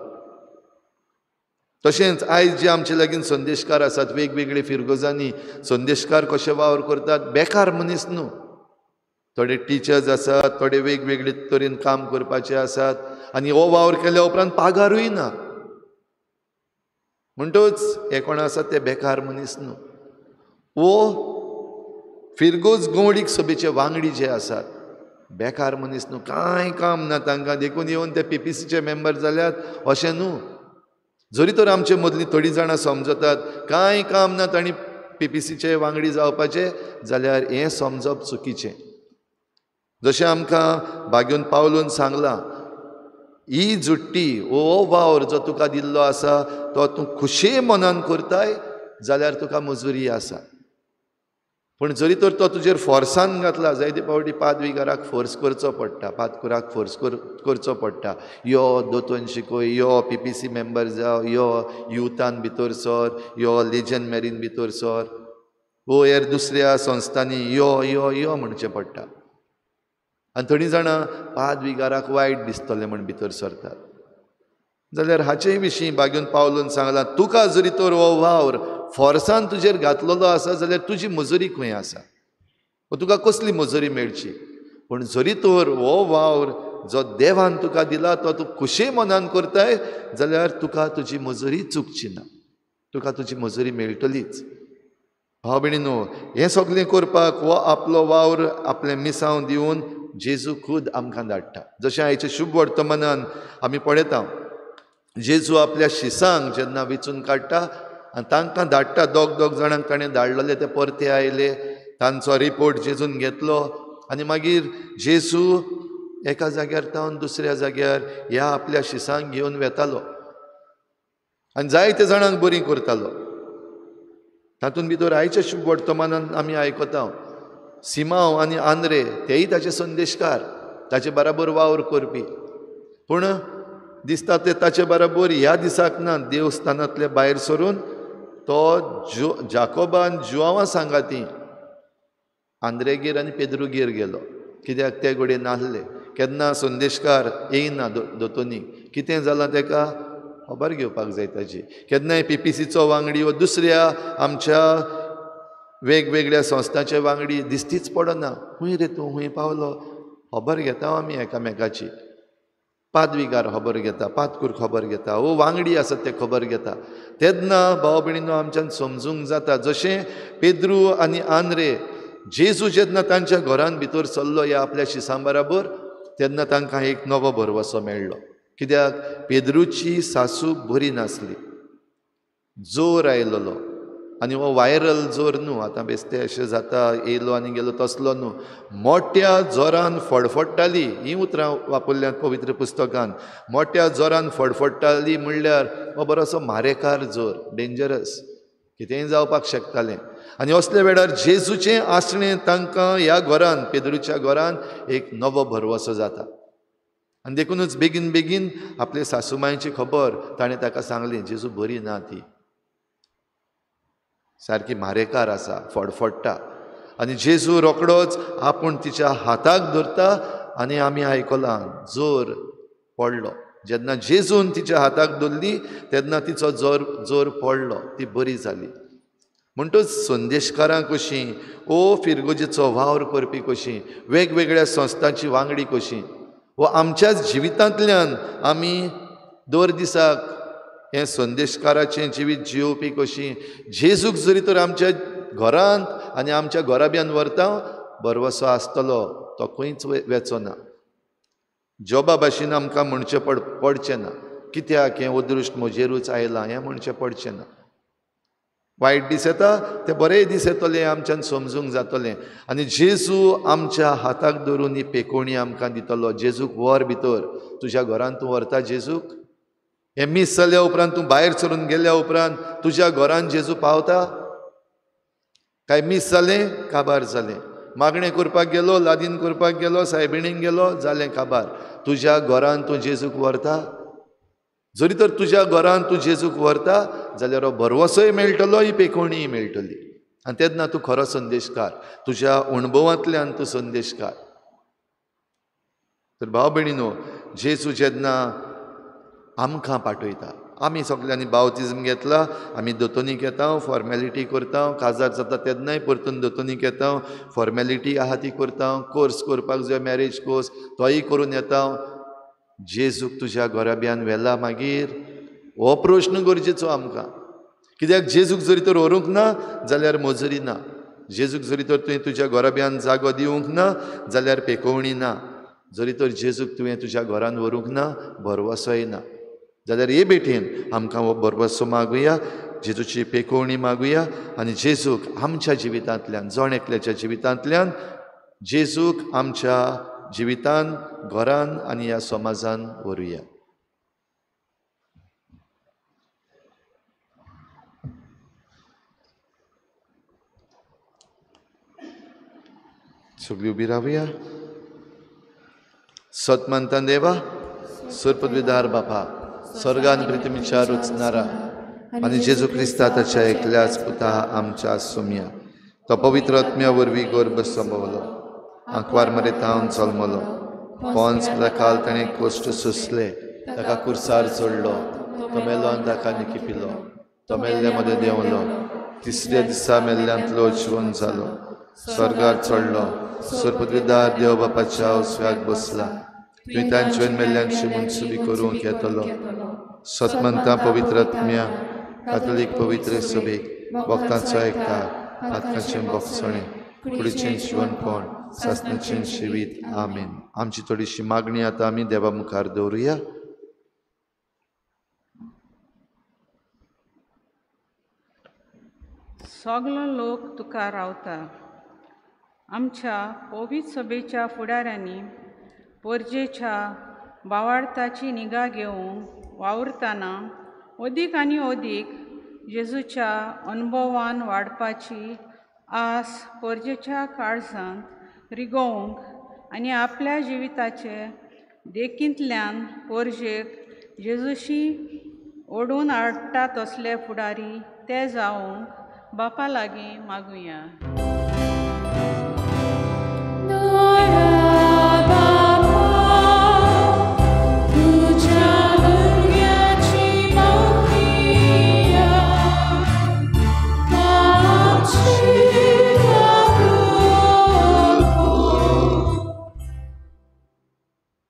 तशेंच आयज जे आमचे लागीं संदेशकार आसात वेगवेगळे फिरगोजांनी, संदेशकार कशे वावर करतात. बेकार मनीस न्हू. थोडे टिचर्स आसात, थोडे वेगवेगळे तरेन काम करपाचे आसात, आनी हो वावर केल्या उपरांत पागारूय ना. म्हणटूच हे कोण आसात ते बेकार मनीस न्हू. वो फिरगोज गवडीक सभेचे वांगडी जे आसात बेकार मनीस न्हू. कांय काम ना तांकां. देखून येवन ते PPCचे मेंबर जाल्यात अशें न्हू. जरी तर आमचे मदलीं थोडीं जाणां समजतात कांय काम ना तांणी PPCचे वांगडी जावपाचे, जाल्यार हें समजप चुकीचें. जशें आमकां भाग्योन पावलून सांगलां, ही जुट्टी हो वावर जो तुका दिल्लो आसा तो तूं खुशे मनान करताय जाल्यार तुका मजुरी आसा. पूण जरी तर तो तुजेर फोर्सान घातला, जायते फावटी 5 विगाराक फोर्स करचो पडटा, 5 कुराक फोर्स करचो पडटा. यो दोतोन शिकोय, यो PPC मेंबर जाव, यो युथान भितर सर, यो लेजन मॅरीन भितर सर, वो हेर दुसऱ्या संस्थांनी यो यो यो म्हणचें पडटा. आनी थोडीं जाणां 5 विगाराक वायट दिसतलें म्हण भितर सरतात. जाल्यार हाचेय विशीं भाग्योन पावलून सांगलां, तुका जरी तर हो वावर फोर्सान तुजेर घातलेलो आसा जाल्यार तुजी मजुरी खंय आसा, तुका कसली मजुरी मेळची. पूण जरी तर हो वावर जो देवान तुका दिला तो तूं खुशे मनान करताय जाल्यार तुका तुजी मजुरी चुकची ना, तुका तुजी मजुरी मेळटलीच. भाव भयणीनो, हें सगळें करपाक हो आपलो वावर आपलें मिसांव दिवन जेजू खूद आमकां धाडटा. जशें आयच्या शुभ वर्तमानान आमी पळयता, जेजू आपल्या शिसांक जेन्ना वेंचून काडटा आनी तांकां धाडटा, दोग जाणांक ताणें धाडलेले ते परते आयले, तांचो रिपोर्ट जेजून घेतलो आनी मागीर जेजू एका जाग्यार तावन दुसऱ्या जाग्यार ह्या आपल्या शिसांक घेवन वेतालो आनी जायते जाणांक बरी करतालो. तातूंत भितर आयच्या शुभ वर्तमानान आमी आयकता सिमांव आनी आंद्रे तेय ताचे संदेशकार, ताचे बराबर वावर करपी. पूण दिसता ते ताचे बराबर ह्या दिसाक ना, देवस्थानांतले भायर सरून तो जाकोबान जुआंवां सांगाती आंद्रेगेर आनी पेद्रुगेर गेलो. कित्याक ते घोडये नासले. केन्ना संदेशकार येयना दोतोनीक. कितें जालां तेका खबर घेवपाक जाय ताजी. केन्नाय PPCचो वांगडी वा दुसऱ्या आमच्या वेगवेगळ्या संस्थांचे वांगडी दिसतीच पडना. खूंय रे तूं, खूंय पावलो. खबर घेता आमी एकामेकाची. 5 विगार खबर घेता, 5 कूर खबर घेता, वो वांगडी आसात ते खबर घेता. तेन्ना भाव भयणीनो आमच्यान समजूंक जाता, जशें पेद्रू आनी आंद्रे जेजू जेन्ना तांच्या घरान भितर सरलो ह्या आपल्या शिसां बराबर, तेन्ना तांकां एक नवो भरवसो मेळ्ळो. कित्याक पेद्रूची सासू बरी नासली, जोर आयलोलो आनी हो वायरल जोर न्हू, आतां बेश्टे अशें जाता येयलो आनी गेलो तसलो न्हू. मोठ्या जोरान फडफडटाली, ही उतरां वापरल्यांत पवित्र पुस्तकान. मोठ्या जोरान फडफडटाली म्हणल्यार हो बरोसो मारेकार जोर, डेंजरस, कितेंय जावपाक शकतालें. आनी असल्या वेळार जेजूचें आसणें तांकां ह्या घरान, पेद्रूच्या घरान एक नवो भरवोसो जाता. आनी देखूनच बेगीन बेगीन आपले सासूमांयची खबर ताणें ताका सांगली, जेजू बरी ना ती, सारकी मारेकार आसा, फडफडटा. आनी जेजू रोकडोच आपूण तिच्या हाताक धरता आनी आमी आयकलां जोर पडलो. जेन्ना जेजून तिच्या हाताक धरली तेन्ना तिचो जोर पडलो, ती बरी जाली. म्हणटूच संदेशकारां कशीं, ओ फिरगोजेचो वावर करपी कशीं, वेगवेगळ्या संस्थांची वांगडी कशीं, वो आमच्याच जिवितांतल्यान आमी दर दिसाक हें संदेशकाराचें जिवीत जियोवपी कशीं, जेजूक जरी तर आमच्या घरांत आनी आमच्या घराब्यान व्हरता, बरवसो आसतलो, तो खंयच वेचो ना. जॉबा भाशेन आमकां म्हणचें पडचें ना, कित्याक हें अदृश्ट म्हजेरूच आयलां हें म्हणचें पडचें ना. वायट दीस येता ते बरेय दीस येतले आमच्यान समजूंक जातलें. आनी जेजू आमच्या हाताक धरून ही पेकोवणी आमकां दितलो. जेजूक व्हर भितर, तुज्या घरांत तूं व्हरता जेजूक. हें मीस जाल्या उपरांत, तूं भायर सरून गेल्या उपरांत तुज्या घरांत जेजू पावता काय मीस जालें, काबार जालें. मागणें करपाक गेलो, लादीन करपाक गेलो, सायबिणीक गेलो, जालें काबार. तुज्या घरांत तूं जेजूक व्हरता. जरी तर तुज्या घरांत तूं जेजूक व्हरता जाल्यार हो भरवोसोय मेळटलो, ही पेकोवणीय मेळटली. आनी तेन्ना तूं खरो संदेशकार, तुज्या अणभवांतल्यान तूं संदेशकार. तर भाव भयणीनो, जेजू जेन्ना आमकां पाठयता, आमी सगल्यांनी बावतिजम घेतला, आमी दोतोनीक येता, फॉर्मेलिटी करता, काजार जाता तेन्नाय परतून दोतोनीक येता, फॉर्मेलिटी आहा ती करता, कोर्स करपाक जाय मॅरेज कोर्स तोय करून येता. जेजूक तुज्या घराब्यान व्हेला मागीर हो प्रश्न गरजेचो आमकां. कित्याक जेजूक जरी तर व्हरूंक ना जाल्यार मजुरी ना. जेजूक जरी तर तुवें तुज्या घराब्यान जागो दिवंक ना जाल्यार पेकोवणी ना. जरी तर जेजूक तुवें तुज्या घरान व्हरूंक ना, भरवोसोय ना. जाल्यार हे बेठेन आमकां हो भरवोसो मागुया, जेजूची पेकोवणी मागुया आनी जेजूक आमच्या जिवितांतल्यान, जण एकल्याच्या जिवितांतल्यान जेजूक आमच्या जिवितान, घरान आनी ह्या समाजान व्हरुया. सगळीं उबी रावया. सतमंतान देवा, सुरपदविदार बापा, स्वर्गान प्रिथमीच्या रुचणारा आनी जेजू क्रिस्ता ताच्या एकल्याच पुता आमच्या सुम्या, तो पवित्र आत्म्या वरवीं गर्भ संभवलो, आंकवार मरेतावन जल्मलो, पोंच प्रकाल ताणें कोश्ट सोंसले, ताका कुर्सार चडलो, तो मेलो आनी ताका निकिपिलो, तो मेल्ले मदें देंवलो, तिसऱ्या दिसा मेल्ल्यांतलो जिवन जालो, स्वर्गार चडलो, सुरपदविदार देव बापाच्या उजव्याक बसला, तुवें तांचे मेल्ल्यांची मुनसुबी करूंक येतलो. सतमंतां पवित्र आत्म्या, कातोलीक पवित्र सभेक, वखदांचो एकठांय, आत्म्याचें भोगसणें, कुडीचें जिवनपण, सासणाचें जिवीत. आमीन. आमची थोडीशी मागणी आतां आमी देवा मुखार दवरुया. सगलो लोक तुका रावता. आमच्या पवित्र सभेच्या फुडाऱ्यांनी पोरजेच्या भावार्थाची निगा घेवंक वावुरतना अदीक आनी अदीक जेजूच्या अनुभवान वाडपाची आस पोरजेच्या काळजांत रिगोवंक आनी आपल्या जिविताचे देखींतल्यान पोरजेक जेजूशी ओडून हाडटा तसले फुडारी ते जावंक बापा लागीं मागुया.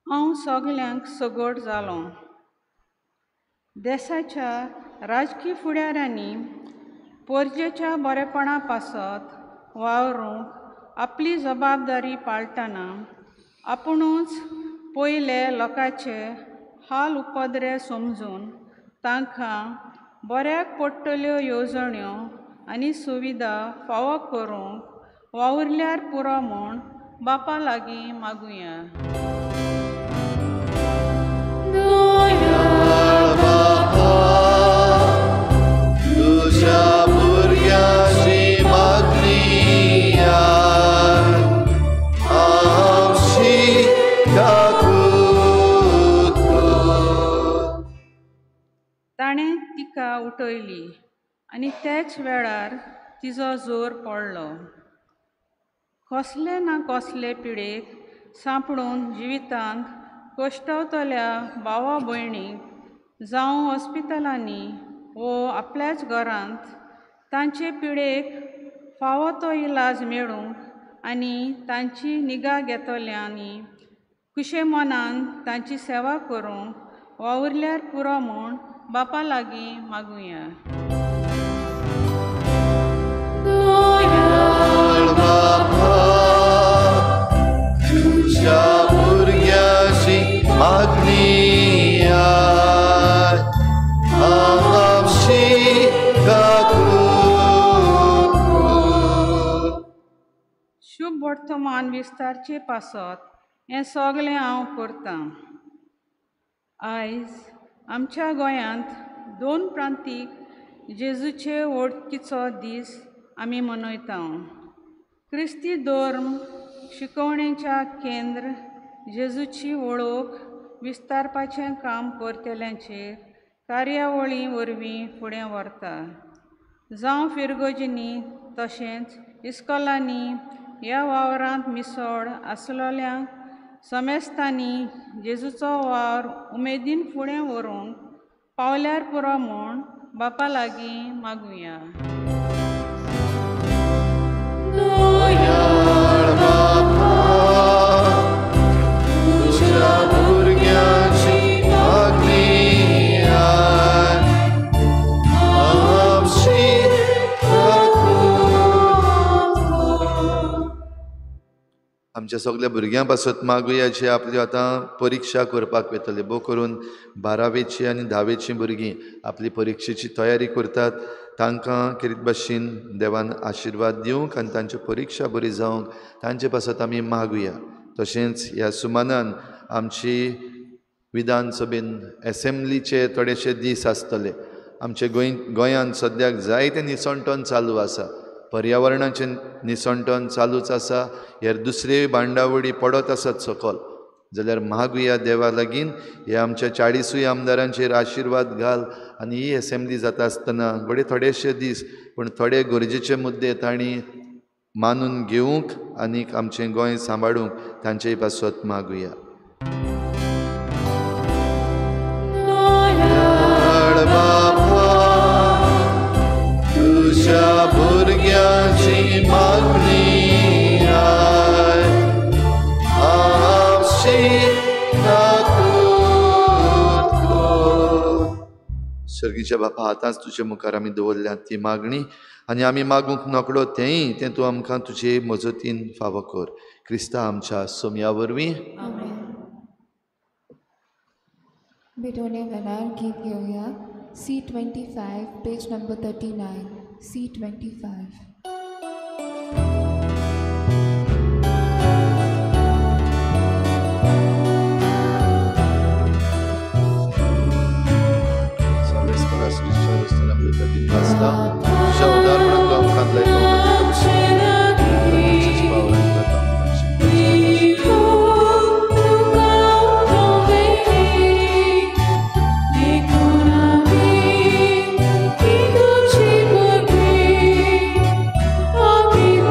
हांव सगल्यांक सगोड जालो. देशाच्या राजकीय फुडाऱ्यांनी पोरजेच्या बरेपणा पासत वावरूंक आपली जबाबदारी पाळटना आपुणूच पयले लोकांचे हाल उपद्रे समजून तांकां बऱ्याक पडटल्यो येवजण्यो आनी सुविधा फावो करूंक वावुरल्यार पुरो म्हूण बापा लागीं मागुया. ताणें तिका उठयली आनी तेच वेळार तिजो जोर पडलो. कसले ना कसले पिडेक सांपडून जिवितांत कश्टवतल्या भावा भयणीक जावं हॉस्पिटलांनी वो आपल्याच घरांत तांचे पिडेक फावो तो इलाज मेळूंक आनी तांची निगा घेतल्यांनी खुशे मनान तांची सेवा करूंक वावुरल्यार पुरो म्हूण बापा लागीं मागुया. शुभ वर्तमान विस्तारचे पासत हें सगलें हांव करतां. आयज आमच्या गोंयांत 2 प्रांतीक जेजूचे वळखीचो दीस आमी मनयता. क्रिस्ती धर्म शिकवणेच्या केंद्र जेजूची वळख विस्तारपाचें काम करतल्यांचेर कार्यावळी वरवीं फुडें व्हरता. जावं फिरगोजींनी तशेंच इस्कॉलांनी ह्या वावरांत मिसळ आसलोल्यांक समेस्तांनी जेजूचो वावर उमेदीन फुडें व्हरूंक पावल्यार पुरो म्हूण बापा लागीं मागुया. आमच्या सगळ्या भुरग्यां पासत मागुया जे आपली आतां परिक्षा करपाक वयतले. बो करून 12वेची आनी 10वेची भुरगीं आपली परिक्षेची तयारी करतात. तांकां कितें भाशेन देवान आशिर्वाद दिवंक आनी तांची परिक्षा बरी जावंक तांचे पासत आमी मागुया. तशेंच ह्या सुमानान आमची विधानसभेन एसेंब्लीचे थोडेशे दीस आसतले. आमचे गोंयांत सद्याक जायते निसंटोन चालू आसा. पर्यावरणाचें निसंटोन चालूच आसा. ह्यार दुसरे भांडावळी पडत आसात सकल. जाल्यार मागुया देवा लागीं हे आमच्या 40 आमदारांचेर आशिर्वाद घाल आनी ही एसेंब्ली जाता आसतना बरे थोडेशे दीस पूण थोडे गरजेचे मुद्दे तांणी मानून घेवंक आनीक आमचें गोंय सांबाळूंक तांचेय पासत मागुया. भुरग्यांची मागणी सर्गीच्या बापा आतांच तुजे मुखार आमी दवरल्या ती मागणी आनी आमी मागूंक नकळो तेंय तें तूं आमकां तुजे मजतीन फावो कर. क्रिस्ता आमच्या सोम्या वरवीं. बेटोने वेलार गीत घेवया. C25 page number 39. C25.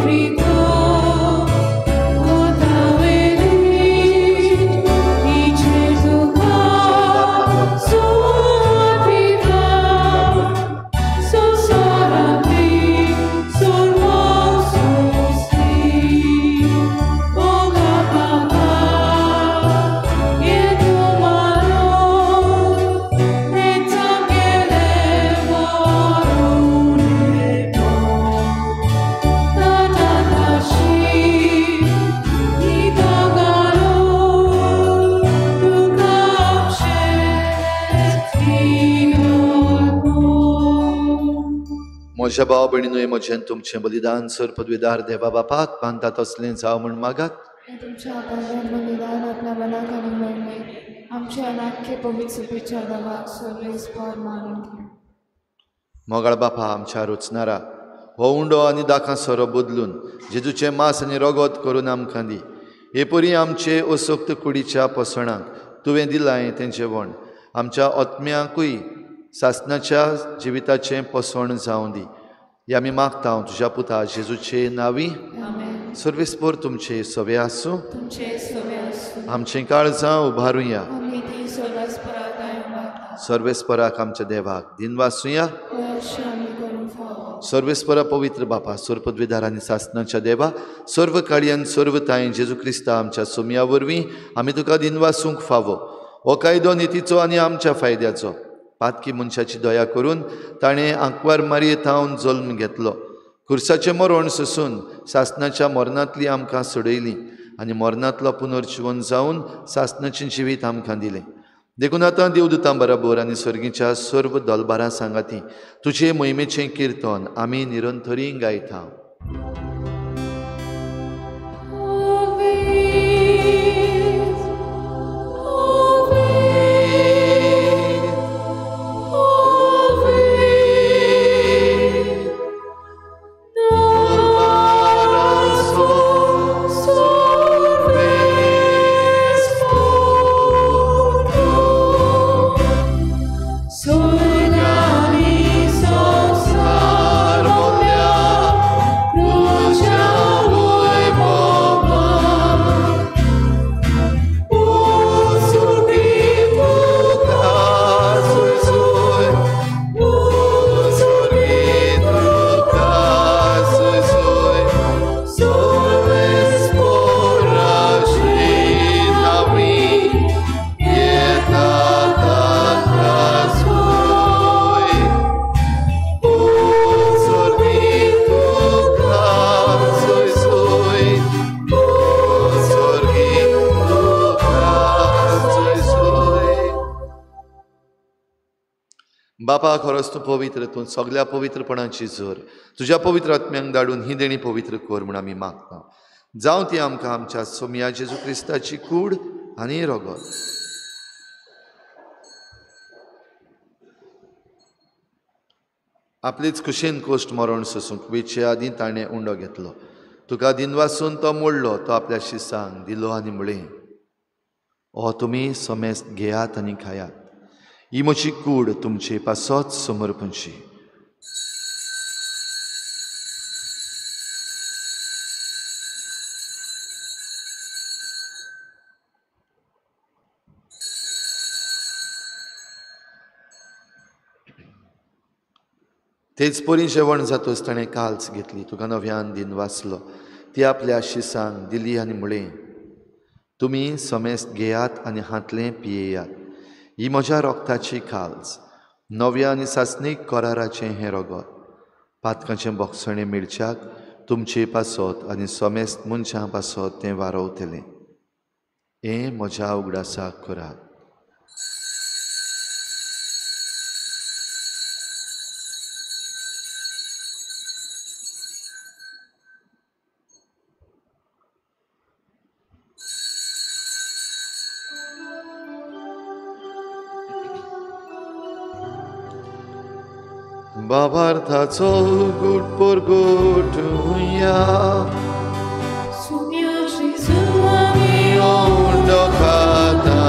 Free म्हज्या भाव भयणीनूय म्हजें तुमचें बलिदान सर पदवीदार देवा बापाक बांदता तसलें जावं म्हूण मागात. तुमच्या आकाशात बलिदान आपल्या मनाक आनी मेळ्ळें आमच्या नाख्य पवित्र सुपेच्या देवाक सर्वेस्पर मानून घे. मोगाळ बापा आमच्या रुचणारा हो उंडो आनी दाखां सोरो बदलून जेजूचें मांस आनी रगत करून आमकां दी. हे परी आमचे असोक्त कुडीच्या पसणाक तुवें दिलां तेंचें वण आमच्या आत्म्याकूय सासणाच्या जिविताचें पसण जावं दी. हे आमी मागता तुज्या पुता जेजूचे नांवी. सर्वेस्पर तुमचे सवे आसूं. आमचें काळजां उबारुया. सर्वेस्पराक आमच्या देवाक दिन वाचुया. सर्वेस्परा पवित्र बापा सर पदवीदार आनी सासणाच्या देवा सर्व काळयान सर्व तायें जेजू क्रिस्ता आमच्या सोमया वरवीं आमी तुका दिन वाचूंक फावो. हो कायदो नितीचो आनी आमच्या फायद्याचो. पातकी मनशाची दया करून ताणें आंकवार मारयेंतावन जल्म घेतलो. खुर्साचें मरण सोसून सासणाच्या मरणांतली आमकां सोडयली आनी मरणांतलो पुनर्जीवन जावन सासणाचें जिवीत आमकां दिलें. देखून आतां देवदूतां बराबर आनी सर्गीच्या सर्व दलबारां सांगाती तुजे मोहिमेचें किर्तन आमी निरंतरी गायता. बापा खरोच तूं पवित्र तूं सगळ्या पवित्रपणाची झर तुज्या पवित्र आत्म्यांक धाडून ही देणी पवित्र कर म्हूण आमी मागता. जावं ती आमकां आमच्या सोमया जेजू क्रिस्ताची कूड आनी रगत. आपलीच कुशेन कोश्ट मरण सोसूंक वेचे आदीं ताणें उंडो घेतलो. तुका दिन वाचून तो मोडलो तो आपल्या शिसांक दिलो आनी म्हळें हो तुमी समेस्त घेयात आनी खायात. ही म्हजी कूड तुमचे पासोच समर्पणची. तेच परी जेवण जातूच ताणें काल्स घेतली. तुका नव्यान दिन वाचलो ती आपल्या शिसांक दिली आनी म्हळें तुमी समेस्त घेयात आनी हातलें पियेयात. ही म्हज्या रोगताची काल्स नव्या आनी सासणीक कराराचें हें रगत. पातकाचें बोगसणें मिरच्याक तुमचे पासत आनी समेस्त मनशां पासत तें वारवतलें. हें म्हज्या उगडासाक करात. बाबार्थाचो गूट पर गोठुया. उंडो खाता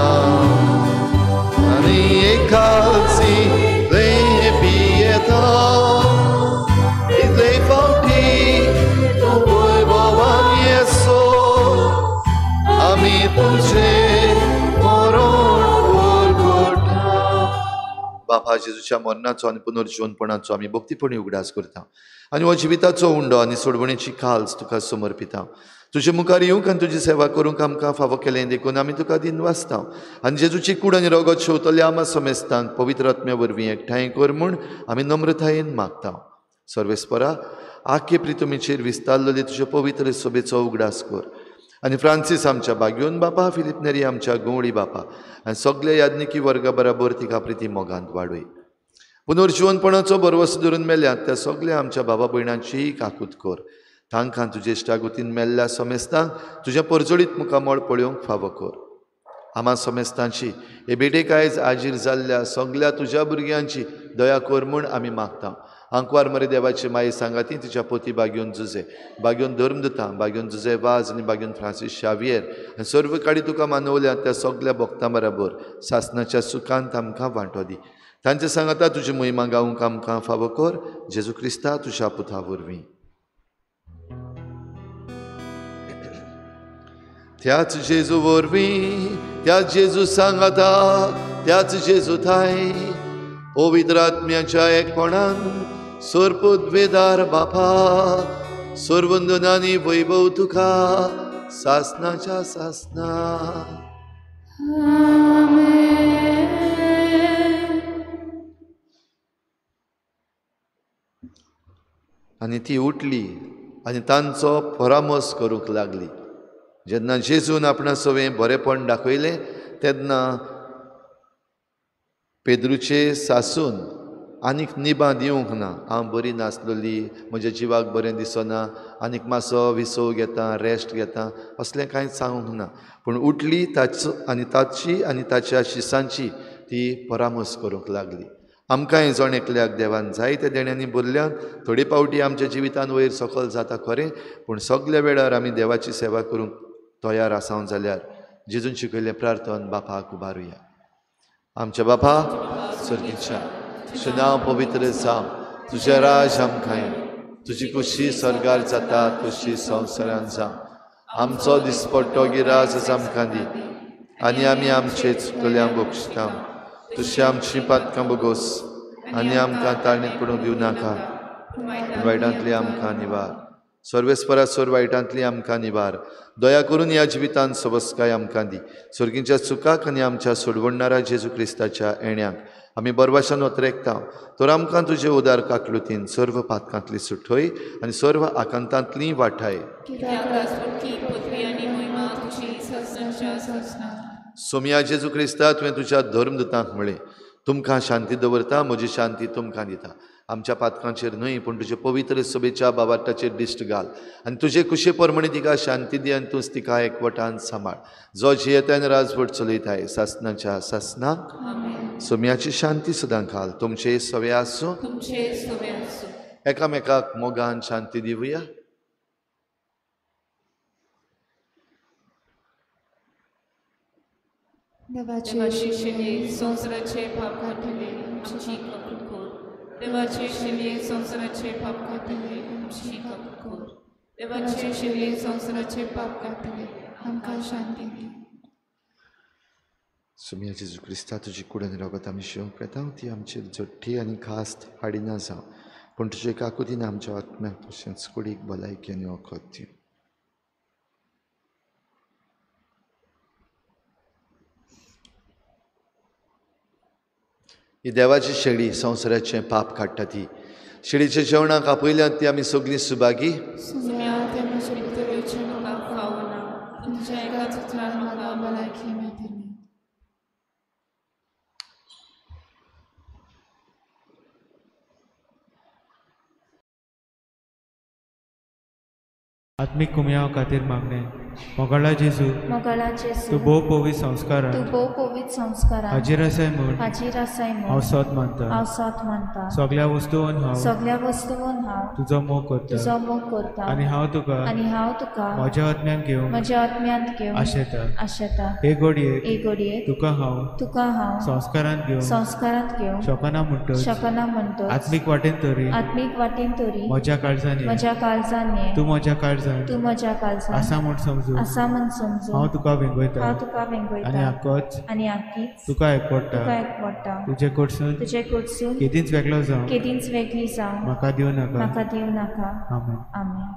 आनी एकाची लय पियेता. इतले फावटी तूं पळय भोवान येसो आमी तुजें मरण बापा जेजूच्या मरणाचो आनी पुनर्जीवनपणाचो आमी भक्तीपणी उगडास करता आनी हो जिविताचो उंडो आनी सोडवणेची काल्स तुका समर्पिता. तुजे मुखार येवंक आनी तुजी सेवा करूंक आमकां फावो केलें देखून आमी तुका दिन वाचता आनी जेजूची कूड आनी रगत शेवतल्या आमा समेस्तांक पवित्र आत्म्या वरवीं एकठांय कर म्हूण आमी नम्रतायेन मागता. सर्वेस्परा आख्खे प्रितुमेचेर विस्तारलेले तुजे पवित्र सभेचो उगडास कर आनी फ्रांसीस आमच्या बागेवन बापा फिलिप नेरी आमच्या गवळी बापा आनी सगळे याज्ञिकी वर्गा बराबर तिका प्रिती मोगांत वाडय. पुनर्जीवनपणाचो बरवस धरून मेल्यात त्या सगळ्या आमच्या बाबा भयणांची काकूत कर. तांकां तुजे इश्टागुतीन मेल्ल्या समेस्तांक तुज्या परजोडीत मुखामळ पळोवंक फावो कर. आम्हा समेस्तांची हे बेटेक आयज आजीर जाल्ल्या सगळ्या तुज्या भुरग्यांची दया कर म्हूण आमी मागता. आंकवार मरे देवाची माई सांगाती तिच्या पोती बागेवन जुजे, बागेवन धर्मदुतां, बागेवन जुजे वाज आनी बागेवन फ्रांसीस शावियर आनी सर्व काडी तुका मानवल्या त्या सगळ्या भक्तां बरोबर सासणाच्या सुखांत आमकां वांटो दी. तांचे सांगाता तुजी महिमा गावूंक आमकां फावो कर. जेजू क्रिस्ता तुज्या पुता वरवीं. त्याच जेजू वरवीं, त्याच जेजू सांगाता, त्याच जेजू थाय पवित्र आत्म्याच्या एकपणान सर्पोद्वेदार बापा सर्वंदनांनी वैभव तुका सासणाच्या सासना. आनी ती उठली आनी तांचो परामर्श करूंक लागली. जेन्ना जेजून आपणा सवें बरेपण दाखयलें तेन्ना पेद्रूचे सासून आनीक निबां दिवंक ना. हांव बरी नासलोली, म्हज्या जिवाक बरें दिसना, आनीक मातसो विसव घेता, रेस्ट घेता, असलें कांयच सांगूंक ना. पूण उठली ताची आनी ताच्या शिसांची ती परामर्श करूंक लागली. आमकांय जण एकल्याक देवान जायत्या देण्यांनी भरल्यात. थोडे पावटी आमच्या जिवितान वयर सकयल जाता खरें, पूण सगळ्या वेळार आमी देवाची सेवा करूंक तयार आसां जाल्यार जेजून शिकयलें प्रार्थन बापाक उबारुया. आमच्या बापा सर्गीच्या, तुजें नांव पवित्र जावं, तुजें राज आमकां येवं, तुजी खुशी स्वर्गार जाता तशी संवसारांत जावं. आमचो दिसपट्टो गिराज आमकां दी आनी आमी आमचे चुकल्यांक बक्षिता. तुशी आमची पातकां बगोस आनी आमकां ताळणेंत पडूंक दिवं नाका, वायटांतली आमकां निवार. सर्वेस्परासोर वायटांतली आमकां निवार. दया करून ह्या जिवितांत सबस्काय आमकां दी. सर्गीच्या सुखाक आनी आमच्या सोडवणाऱ्या जेजू क्रिस्ताच्या येण्याक आमी बरवाशान वतरेकता. तर आमकां तुजे उदार काकलुतीन सर्व पातकांतली सुटय आनी सर्व आकांतांतली वाटाय. सोम्या जेजू क्रिस्ता तुवें तुज्या धर्मदुतांक म्हळें, तुमकां शांती दवरता, म्हजी शांती तुमकां दिता. आमच्या पातकांचेर न्हय पूण तुजे पवित्र सभेच्या बाबाटाचेर दिश्ट घाल आनी तुजे कुशे परमणी तिका शांती दी आनी तूंच तिका एकवटान सांबाळ. जो जियेतान राजवट चलयताय सासणाच्या सासनाक सोम्याची शांती सदां घाल. तुमचे सवे आसूं. एकामेकाक मोगान शांती दिवया. देवाचे शिले संवसाराचे पाप काढले आमची कबूल कर. देवाचे शिले संवसाराचे पाप काढले आमची कबूल कर. देवाचे शिले संवसाराचे पाप काढले आमकां शांती दी. सोम्या जेजू क्रिस्ता तुजी कुडन रगत आमी शिवंक येता. ती आमचेर जट्टी आनी खास्त हाडिना जावं, पूण तुजे काकुतीन आमच्या आत्म्याक तशेंच कुडीक भलायकी आनी वखद दी. ही देवाची शेळी संवसाराचें पाप काडटा. ती शेळीच्या जेवणाक आपयल्यात ती आमी सगळीं सुभागी. आत्मिक कुमयां खातीर मागणें. मोगाळा जेजू, तूं भोव पवित्र संस्कारांत हाजीर आसाय म्हूण हांव सत मानता. सगळ्या वस्तूंत हांव तुजो मोग करता आनी हांव तुका म्हज्या आत्म्यांत घेवन आशेता. हे घडये तुका हांव संस्कारांत घेवन शकना म्हणटच आत्मीक वाटेन तरी म्हज्या काळजांनी तूं म्हज्या काळजांत आसा म्हूण समजून हांव तुका वेंगयता आनी आख्खीच तुका एकवडटा. तुजे कडसून केदींच वेगळी जावं म्हाका दिवं नाका. आमेन.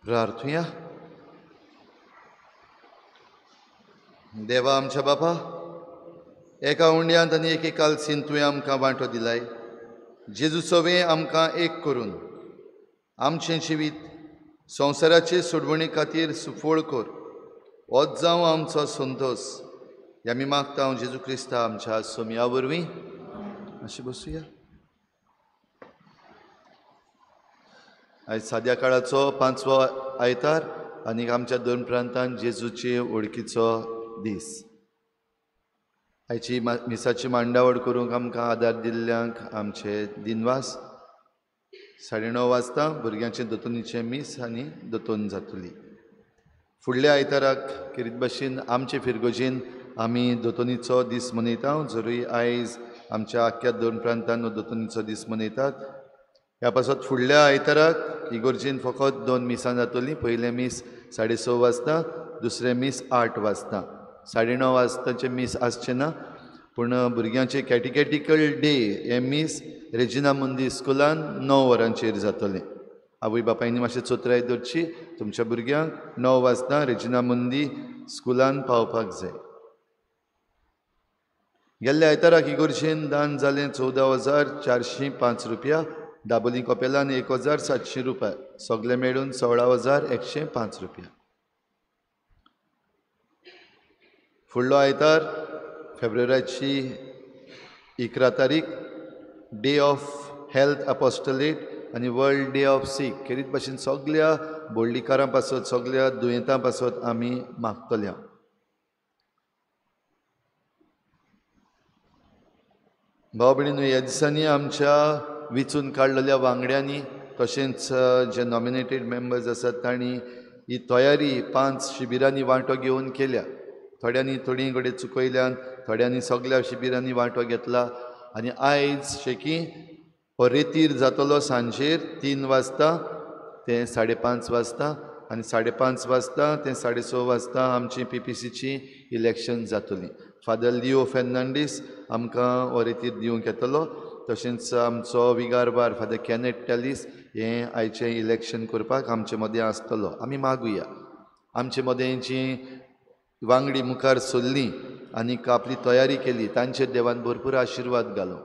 प्रार्थुया. देवा आमच्या बापा, एका उंड्यांत आनी एकेकालसीन तुवें आमकां वांटो दिलाय. जेजू सवें आमकां एक करून आमचें जिवीत संवसाराचे सोडवणे खातीर सुफोळ कर. होच जावं आमचो संतोश. ह्या आमी मागता हांव जेजू क्रिस्ता आमच्या सोम्या वरवीं. अशें बसूया. आयज साद्या काळाचो 5वो आयतार आनी आमच्या 2 प्रांतांत जेजूचे वळखीचो दीस. आयची मिसाची मांडावळ करूंक आमकां आदार दिल्ल्यांक आमचे दिनवास. 9:30 वाजता भुरग्यांचें दोतोनीचें मीस आनी दोतोन जातली. फुडल्या आयताराक खेरीत भाशेन आमचे फिरगोजेन आमी दोतोनीचो दीस मनयता. जरूय आयज आमच्या आख्या 2 प्रांतांत दोतोनीचो दीस मनयतात. ह्या पासत फुडल्या आयताराक इगोर्जेन फकत 2 मिसां जातलीं. पयलें मीस 6:30 वाजता, दुसरें मीस 8 वाजता. 9:30 वाजताचें मीस आसचें ना, पूण भुरग्यांचे कॅटिकॅटिकल डे हें मीस रेजिना मुंदी स्कुलान 9 वरांचेर जातलें. आवय बापायनी मातशें चोत्राय धरची. तुमच्या भुरग्यांक 9 वाजता रेजिना मुंदी स्कुलान पावपाक जाय. गेल्ल्या आयताराक इगोर्जेन दान जालें 14,405 रुपया. दाबोलीं कपेलान 1,700 रुपया. सगळे मेळून 16,105 रुपया. फुडलो आयतार फेब्रुवारीची 11 तारीख डे ऑफ हेल्थ अपोस्टलेट आनी वर्ल्ड डे ऑफ सीक. खेरीत भाशेन सगळ्या बोडलीकारां पासत सगळ्या दुयेंतां पासत आमी मागतल्या. भाव भयणीनो, ह्या दिसांनी आमच्या विचून काडलेल्या वांगड्यांनी तशेंच जे नॉमिनेटेड मेंबर्स आसात तांणी ही तयारी 5 शिबिरांनी वांटो घेवन केल्या. थोड्यांनी थोडीं कडेन चुकयल्यान, थोड्यांनी सगळ्या शिबिरांनी वांटो घेतला. आनी आयज शेकी हो रेतीर जातलो सांजेर 3 वाजता ते 5:30 वाजता आनी 5:30 वाजता ते 6:30 वाजता आमची PPCची इलेक्शन जातली. फादर लिओ फेर्नांडीस आमकां हो रेतीर दिवंक येतलो. तशेंच आमचो विगारबार फादर कॅनेट टॅलीस हें आयचें इलेक्शन करपाक आमचे मदें आसतलो. आमी मागुया आमचे मदें जीं वांगडी मुखार सरलीं आनीक आपली तयारी केली तांचेर देवान भरपूर आशिर्वाद घालो.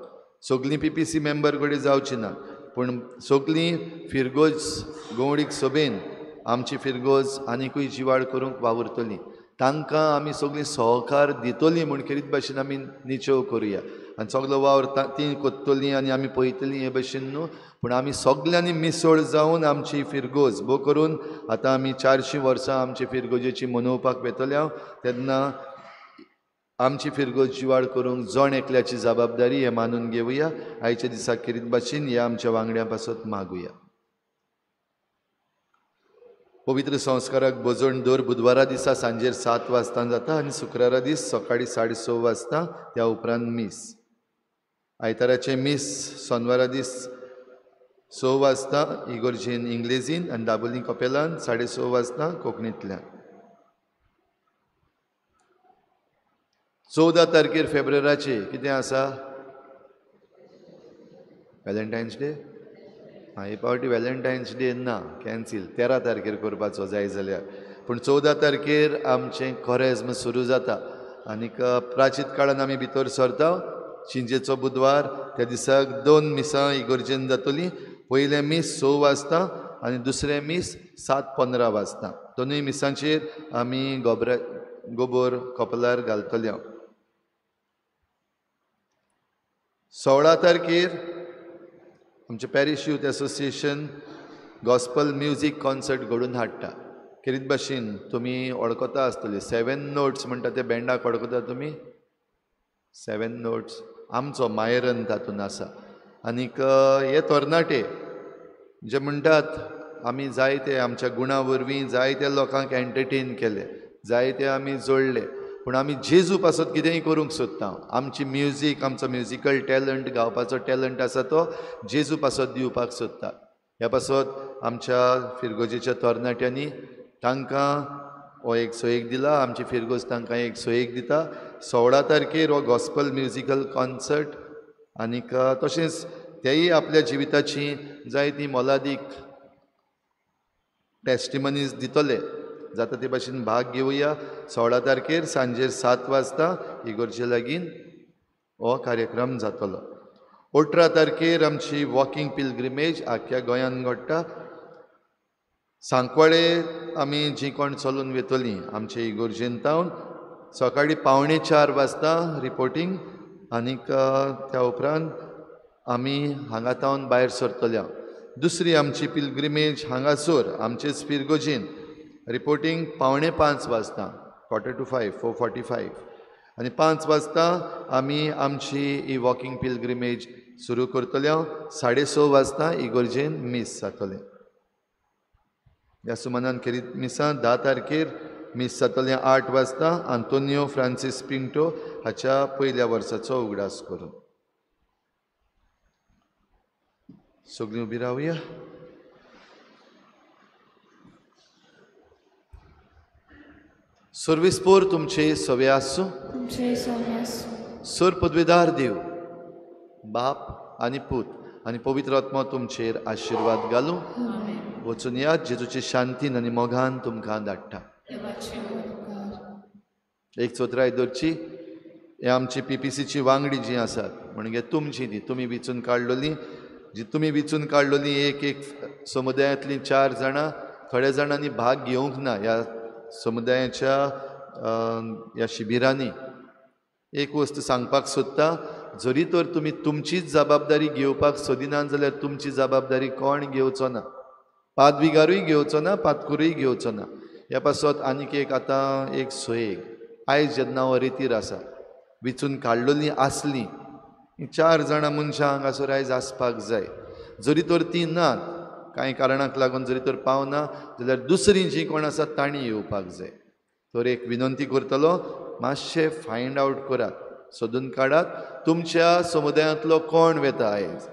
सगळीं PPC मेंबर कडेन जावची ना, पूण सगळीं फिरगोज गवळीक सभेन आमची फिरगोज आनिकूय जिवाड करूंक वावुरतलीं. तांकां आमी सगळीं सहकार दितलीं म्हूण खेरीत भाशेन आमी निचेव करुया. आनी सगळो वावर तीं कोत्तलीं आनी आमी पळयतलीं हे भशेन न्हू, पूण आमी सगळ्यांनी मिसळ जावन आमची फिरगोज भोव करून आतां आमी 400 वर्सां आमचे फिरगोजेची मनोवपाक वेतल्या. तेन्ना आमची फिरगोज जिवाड करूंक जण एकल्याची जबाबदारी हे मानून घेवया. आयच्या दिसा खेरीत भाशेन ह्या आमच्या वांगड्या पासत मागुया. पवित्र संस्काराक बोजोण दर बुधवारा दिसा सांजेर 7 वाजता जाता आनी शुक्रारा दीस सकाळीं 6:30 वाजता. त्या उपरांत मीस. आयताराचे मीस सोनवारा दीस 6 वाजता इगोर्जेन इंग्लेजीन आनी दाबोलीं कपेलान 6:30 वाजता कोंकणींतल्यान. 14 तारखेर फेब्रुवाराचे कितें आसा? व्हॅलेंटायन्स डे. हे पावटी व्हॅलेंटायन्स डे ना, कॅन्सील. 13 तारखेर करपाचो जाय जाल्यार. पूण 14 तारखेर आमचें खोरेज्म सुरू जाता आनीक प्राचीत काळान आमी भितर सरता. शिंजेचो बुधवार त्या दिसाक 2 मिसां इगोर्जेन जातलीं. पयलें मीस 6 वाजता आनी दुसरें मीस 7:15 वाजता. दोनूय मिसांचेर आमी गोबोर कपलार घालतले. 16 तारखेर आमचें parish youth association gospel music concert घडोवन हाडटा. खेरीत भाशेन तुमी वळखता आसतले 7 नोट्स म्हणटा ते बँडाक वळखता तुमी. 7 नोट्स आमचो मायरन तातूंत आसा. आनीक हे तरणाटे जे म्हणटात आमी जायते आमच्या गुणा वरवीं जायते लोकांक एंटरटेन केले, जायते आमी जोडले. पूण आमी जेजू पासत कितेंय करूंक सोदता. आमची म्युजीक, आमचो म्युजिकल टॅलंट, गावपाचो टॅलंट आसा तो जेजू पासत दिवपाक सोदता. ह्या पासत आमच्या फिरगोजेच्या तरणाट्यांनी तांकां हो एक सोयेक दिला. आमची फिरगोज तांकां एक सोयेक दिता. 16 तारखेर हो गॉस्पल म्युजिकल कॉन्सर्ट. आनीक तशेंच तेय आपल्या जिविताची जायतीं मोलादीक टेस्टिमनीज दितले जाता ते भाशेन भाग घेवया 16 तारखेर सांजेर 7 वाजता इगोर्जे लागीं हो कार्यक्रम जातलो. 18 तारखेर आमची वॉकिंग पिलग्रिमेज आख्या गोंयान घडटा. सांकवाळे आमी जी कोण चलून वेतलीं आमचे इगोर्जेन तावन सकाळीं 3:45 वाजता रिपोर्टींग आनीक त्या उपरांत आमी हांगा तावन भायर सरतल्या. दुसरी आमची पिलग्रिमेज हांगासर आमचेच फिरगोजीन रिपोर्टींग 4:45 वाजता 4:45 4:45 आनी 5 वाजता आमी आमची ही वॉकिंग पिलग्रिमेज सुरू करतल्या. 6:30 वाजता इगोर्जेन मीस जातलें. ह्या सुमानान मिसां 10 तारखेर मीस जातलें 8 वाजता आंतोनियो फ्रांसीस पिंटो हाच्या पयल्या वर्साचो उगडास करून. सगळीं उबी रावया. सर्विस्पोर तुमचे सवे आसूं. सर पदवीदार देव बाप आनी पूत आनी पवित्र आत्मा तुमचेर आशिर्वाद घालूं. वचून याद जेजूचे शांतीन आनी मोगान तुमकां धाडटा. एक चोत्राय धरची. हे आमची PPCची वांगडी जी आसात म्हणजे तुमची ती तुमी विचून काडलेली जी तुमी विचून काडलेली एक समुदायांतलीं 4 जाणां थोड्या जाणांनी भाग घेवंक ना ह्या समुदायाच्या ह्या शिबिरांनी. एक वस्त सांगपाक सोदता, जरी तर तुमी तुमचीच जबाबदारी घेवपाक सोदिनात जाल्यार तुमची जबाबदारी कोण घेवचो ना. पादविगारूय घेवचो ना, पातकुरूय घेवचो ना. ह्या पासत आनीक एक आतां एक सोयेक आयज जेन्ना हो रितीर आसा विचून काडलेली आसली 4 जाणां मनशां हांगासर आयज आसपाक जाय. जरी तर ती नात कांय कारणाक लागून जरी तर पावना जाल्यार दुसरीं जीं कोण आसात तांणी येवपाक जाय. तर एक विनंती करतलो, मातशें फायंड आवट करात, सोदून काडात तुमच्या समुदायांतलो कोण वेता आयज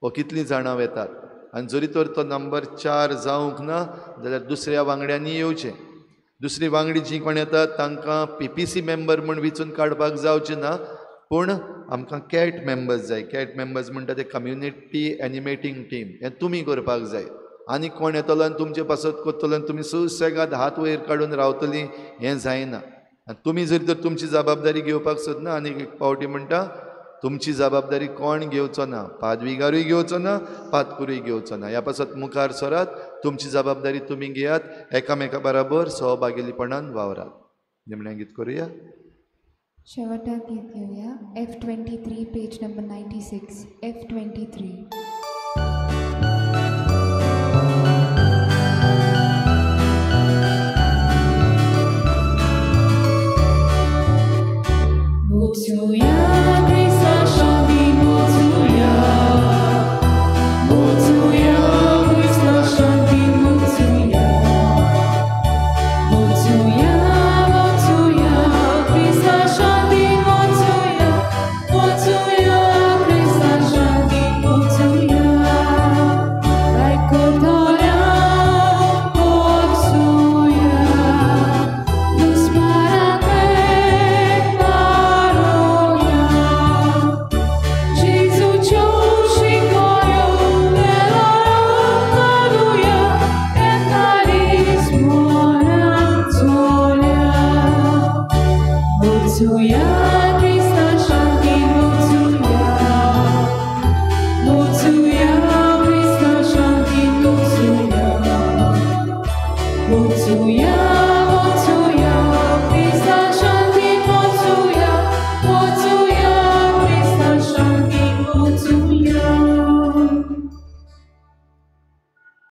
वो कितलीं जाणां वेतात. आनी जरी तर तो नंबर 4 जावंक ना जाल्यार दुसऱ्या वांगड्यांनी येवचें. दुसरी वांगडी जी कोण येतात तांकां PPC मेंबर म्हूण विचून काडपाक जावचें ना, पूण आमकां कॅट मेंबर्स जाय. कॅट मेंबर्स म्हणटा ते कम्युनिटी एनिमेटींग टीम. हें तुमी करपाक जाय. आनी कोण येतलो आनी तुमचे पासत करतलो आनी तुमी सुसेगाद हात वयर काडून रावतलीं हें जायना. आनी तुमी जर तर तुमची जबाबदारी घेवपाक सोदना आनी एक पावटी म्हणटा तुमची जबाबदारी कोण घेवचो ना. पादविगारूय घेवचो ना, पातकुरूय घेवचो ना. ह्या पासत मुखार सरात. तुमची जबाबदारी तुमी घेयात. एकामेका बरोबर सहभागिलीपणान वावरात. निमणें गीत करुया. शेवटाक गीत घेवया. F23 page number 96. F23. Bóg